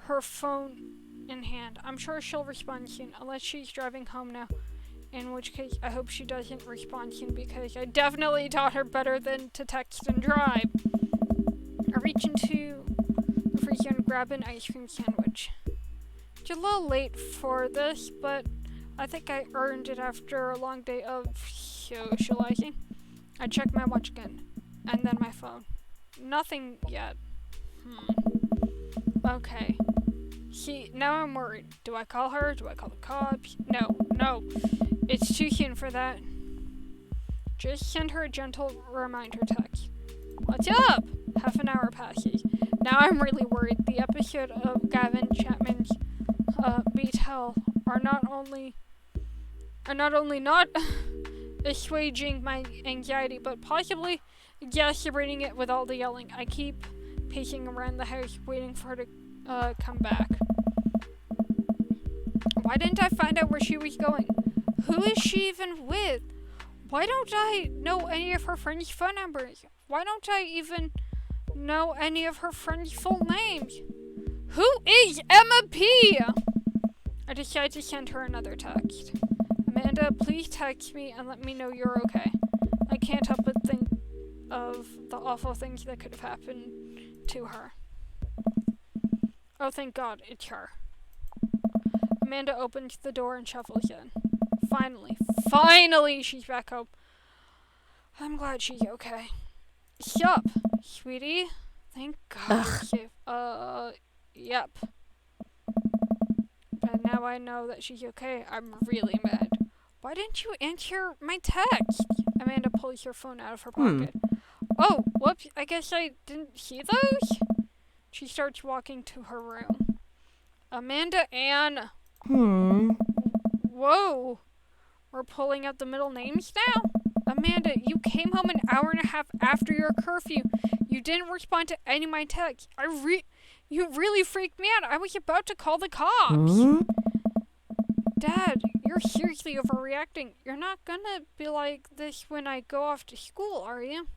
her phone in hand. I'm sure she'll respond soon, unless she's driving home now. In which case, I hope she doesn't respond soon, because I definitely taught her better than to text and drive. I reach into the freezer and grab an ice cream sandwich. It's a little late for this, but I think I earned it after a long day of socializing. I check my watch again, and then my phone. Nothing yet. Okay. See, now I'm worried. Do I call her? Do I call the cops? No. It's too soon for that. Just send her a gentle reminder text. What's up? Half an hour passes. Now I'm really worried. The episode of Gavin Chapman's Beat Hell are not only not assuaging my anxiety, but possibly exacerbating it with all the yelling. I keep pacing around the house, waiting for her to come back. Why didn't I find out where she was going? Who is she even with? Why don't I know any of her friends' phone numbers? Why don't I even know any of her friends' full names? Who is Emma P? I decide to send her another text. Amanda, please text me and let me know you're okay. I can't help but think of the awful things that could have happened to her. Oh, thank God, it's her. Amanda opens the door and shuffles in. Finally, she's back home. I'm glad she's okay. Sup, sweetie? Thank God. Yep. But now I know that she's okay. I'm really mad. Why didn't you answer my text? Amanda pulls her phone out of her pocket. Oh, whoops, I guess I didn't see those? She starts walking to her room. Amanda Ann. Whoa. We're pulling out the middle names now? Amanda, you came home an hour and a half after your curfew. You didn't respond to any of my texts. You really freaked me out. I was about to call the cops. Dad, you're seriously overreacting. You're not gonna be like this when I go off to school, are you?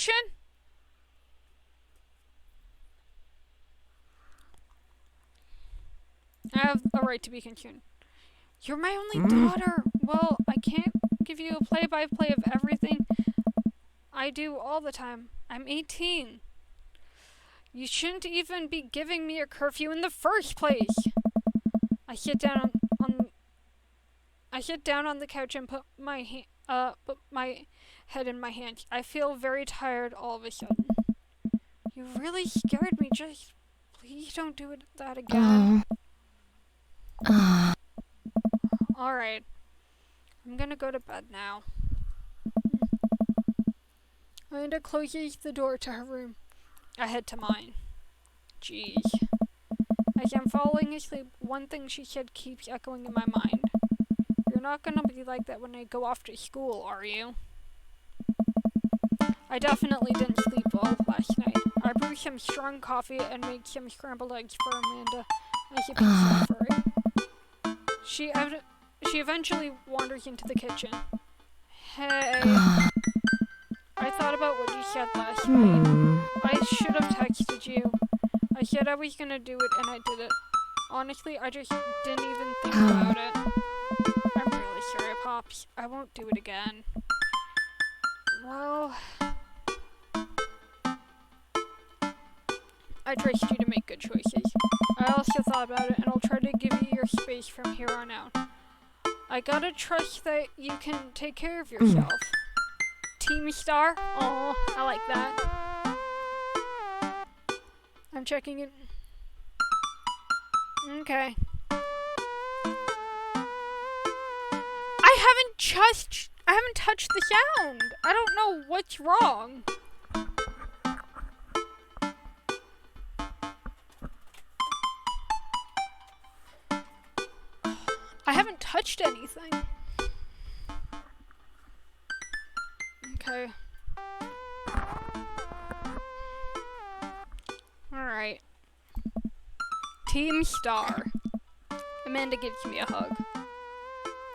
confusion? I have a right to be confused. You're my only daughter. Well, I can't give you a play-by-play of everything I do all the time. I'm 18. You shouldn't even be giving me a curfew in the first place. I sit down on the couch and put my head in my hands. I feel very tired all of a sudden. You really scared me. Just please don't do that again. Alright. I'm gonna go to bed now. Amanda closes the door to her room. I head to mine. Jeez. As I'm falling asleep, one thing she said keeps echoing in my mind. You're not gonna be like that when I go off to school, are you? I definitely didn't sleep well last night. I brewed some strong coffee and made some scrambled eggs for Amanda as a peace offering. She eventually wanders into the kitchen. Hey. I thought about what you said last night. I should have texted you. I said I was gonna do it and I did it. Honestly, I just didn't even think about it. I'm really sorry, Pops. I won't do it again. Well, I trust you to make good choices. I also thought about it and I'll try to give you your space from here on out. I gotta trust that you can take care of yourself. Team Star? Oh, I like that. I'm checking it. Okay. I haven't touched the sound. I don't know what's wrong. I haven't touched anything. Okay. Alright. Team Star. Amanda gives me a hug.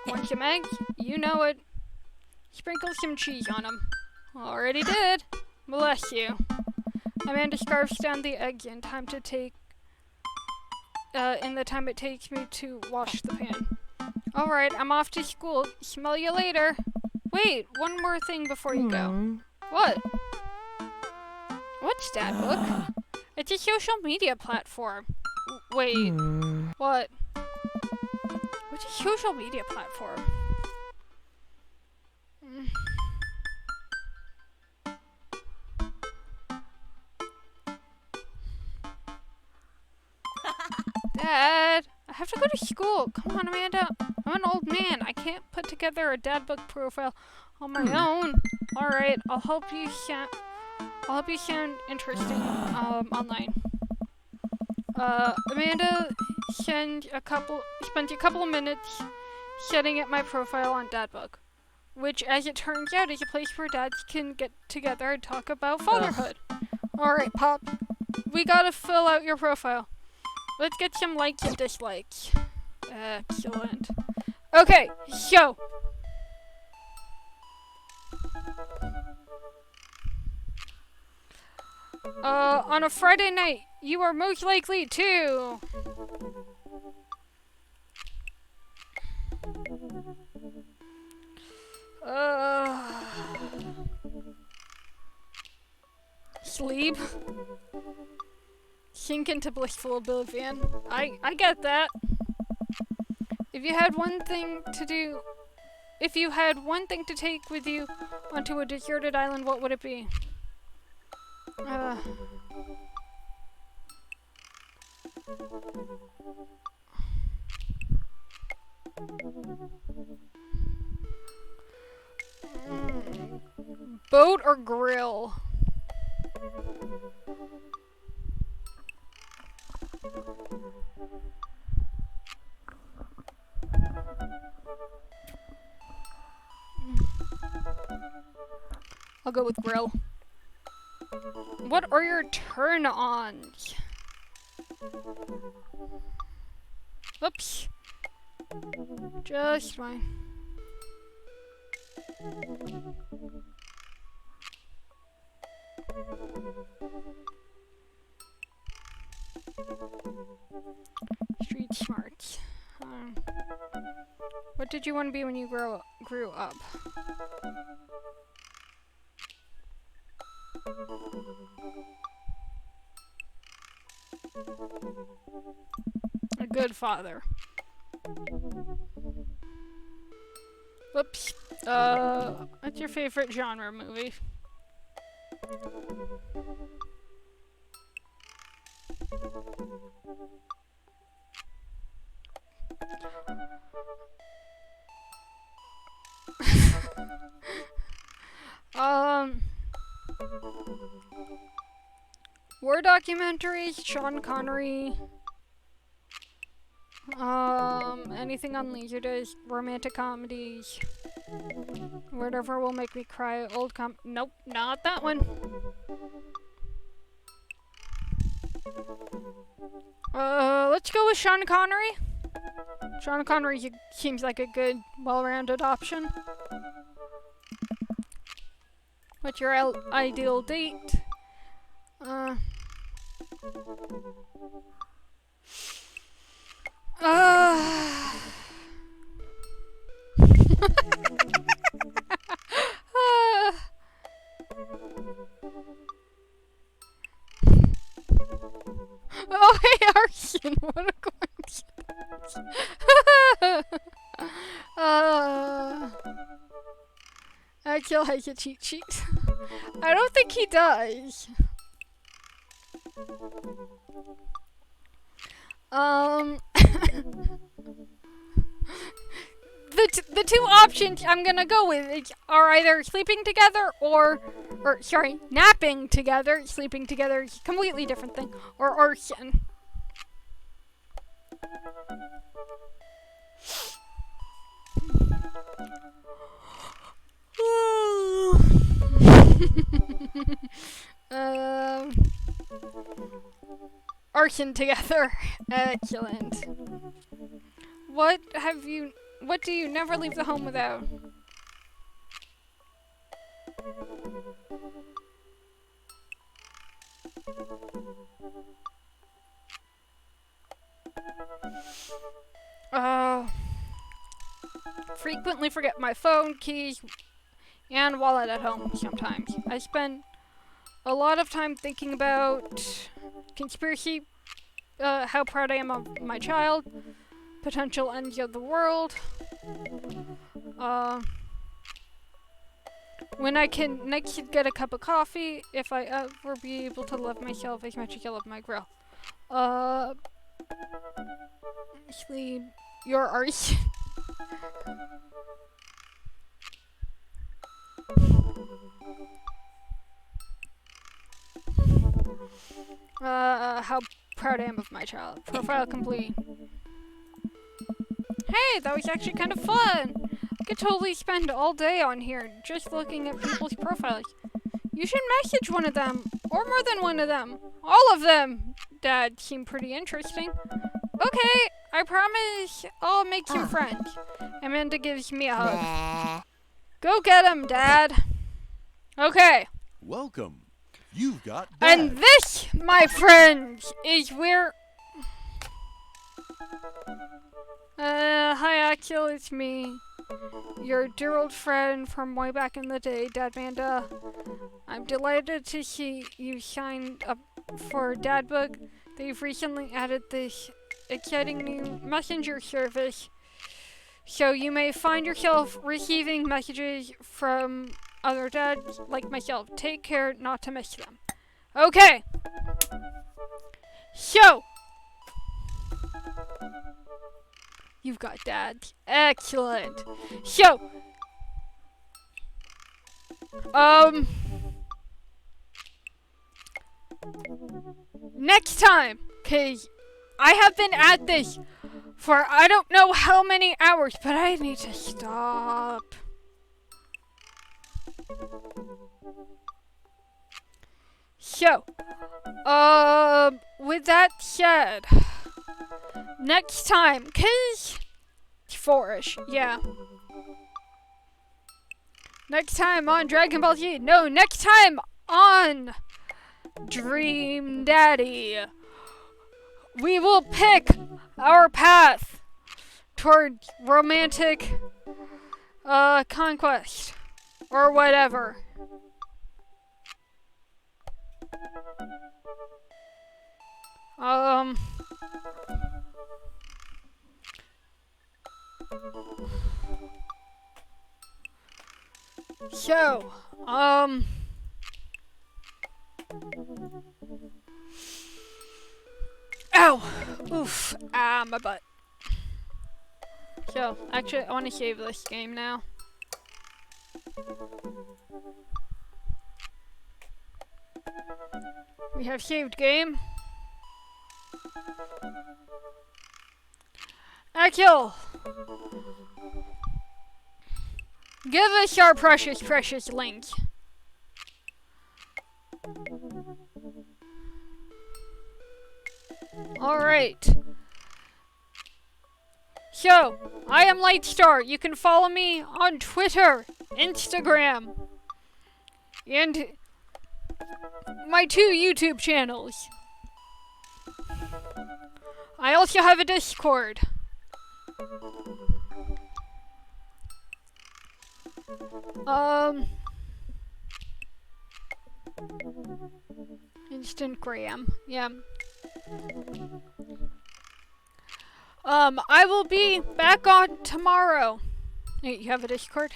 Want some eggs? You know it. Sprinkle some cheese on them. Already did. Bless you. Amanda scarfs down the eggs in the time it takes me to wash the pan. Alright, I'm off to school. Smell you later. Wait, one more thing before you go. What? What's Dad Book? It's a social media platform. Wait, what? What's a social media platform? Dad, I have to go to school. Come on, Amanda. I'm an old man. I can't put together a Dad Book profile on my own. All right, I'll help you sound interesting online. Amanda spent a couple of minutes setting up my profile on Dad Book, which, as it turns out, is a place where dads can get together and talk about fatherhood. All right, Pop, we gotta fill out your profile. Let's get some likes and dislikes. Excellent. Okay, so. On a Friday night, you are most likely to. Sleep. Sink into blissful oblivion. I get that. If you had one thing to take with you onto a deserted island, what would it be? Boat or grill? I'll go with grill. What are your turn-ons? Oops. Just fine. Street smarts. What did you want to be when you grew up? A good father. Whoops. What's your favorite genre movie? War documentaries, Sean Connery. Anything on leisure days, romantic comedies. Whatever will make me cry, nope, not that one. Let's go with Sean Connery. Sean Connery seems like a good, well-rounded option. What's your ideal date? Oh, hey, Arson, what a coincidence. Akil has a cheat sheet. I don't think he does. The two options I'm gonna go with are either sleeping together or sorry, napping together. Sleeping together is a completely different thing. Or arson. Arson together. Excellent. What do you never leave the home without? Frequently forget my phone, keys, and wallet at home sometimes. I spend a lot of time thinking about conspiracy, how proud I am of my child, potential ends of the world, when I can next get a cup of coffee, if I ever be able to love myself as much as I love my grill. Sleep, your arson. How proud I am of my child. Profile complete. Hey, that was actually kind of fun. I could totally spend all day on here just looking at people's profiles. You should message one of them, or more than one of them. All of them. Dad seemed pretty interesting. Okay, I promise I'll make some friends. Amanda gives me a hug. Go get him, Dad. Okay. Welcome. You've got Dad. And this, my friends, is where... Hi Akil, it's me. Your dear old friend from way back in the day, Dad Manda. I'm delighted to see you signed up for Dadbook. They've recently added this exciting new messenger service, so you may find yourself receiving messages from other dads like myself. Take care not to miss them. Okay. So, you've got Dad. Excellent. So, next time, 'cause I have been at this for I don't know how many hours, but I need to stop. So, with that said, next time, 'cause it's 4-ish, yeah. Next time on Dragon Ball Z, no, next time on Dream Daddy, we will pick our path toward romantic conquest or whatever. So, ow! Oof. Ah, my butt. So, actually, I want to save this game now. We have saved game. Akil! Give us our precious, precious link. Alright. So, I am Lightstar. You can follow me on Twitter, Instagram, and my 2 YouTube channels. I also have a Discord. Instagram, yeah. I will be back on tomorrow. Wait, you have a Discord?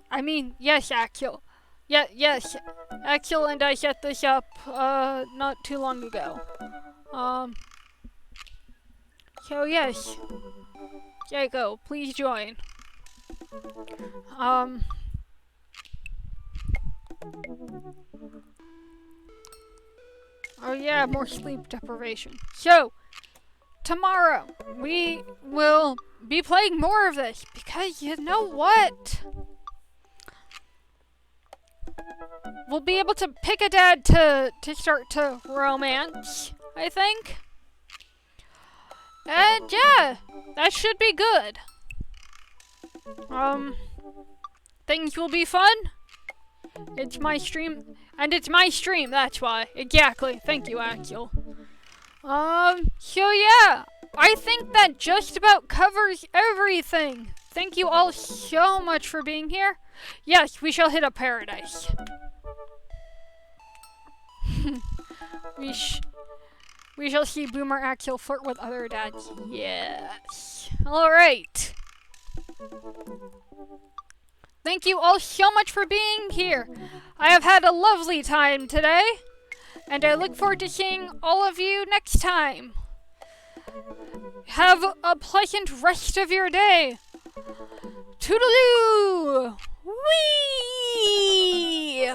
I mean, yes, Axel. Yeah, yes. Axel and I set this up, not too long ago. So yes. Jago, please join. Oh yeah, more sleep deprivation. So, tomorrow, we will be playing more of this, because you know what? We'll be able to pick a dad to start to romance, I think. And yeah, that should be good. Things will be fun. It's my stream, and it's my stream, that's why. Exactly. Thank you, Axel. So yeah, I think that just about covers everything. Thank you all so much for being here. Yes, we shall hit a paradise. We shall see Boomer Axel flirt with other dads. Yes. Alright. Thank you all so much for being here. I have had a lovely time today, and I look forward to seeing all of you next time. Have a pleasant rest of your day. Toodaloo! Whee!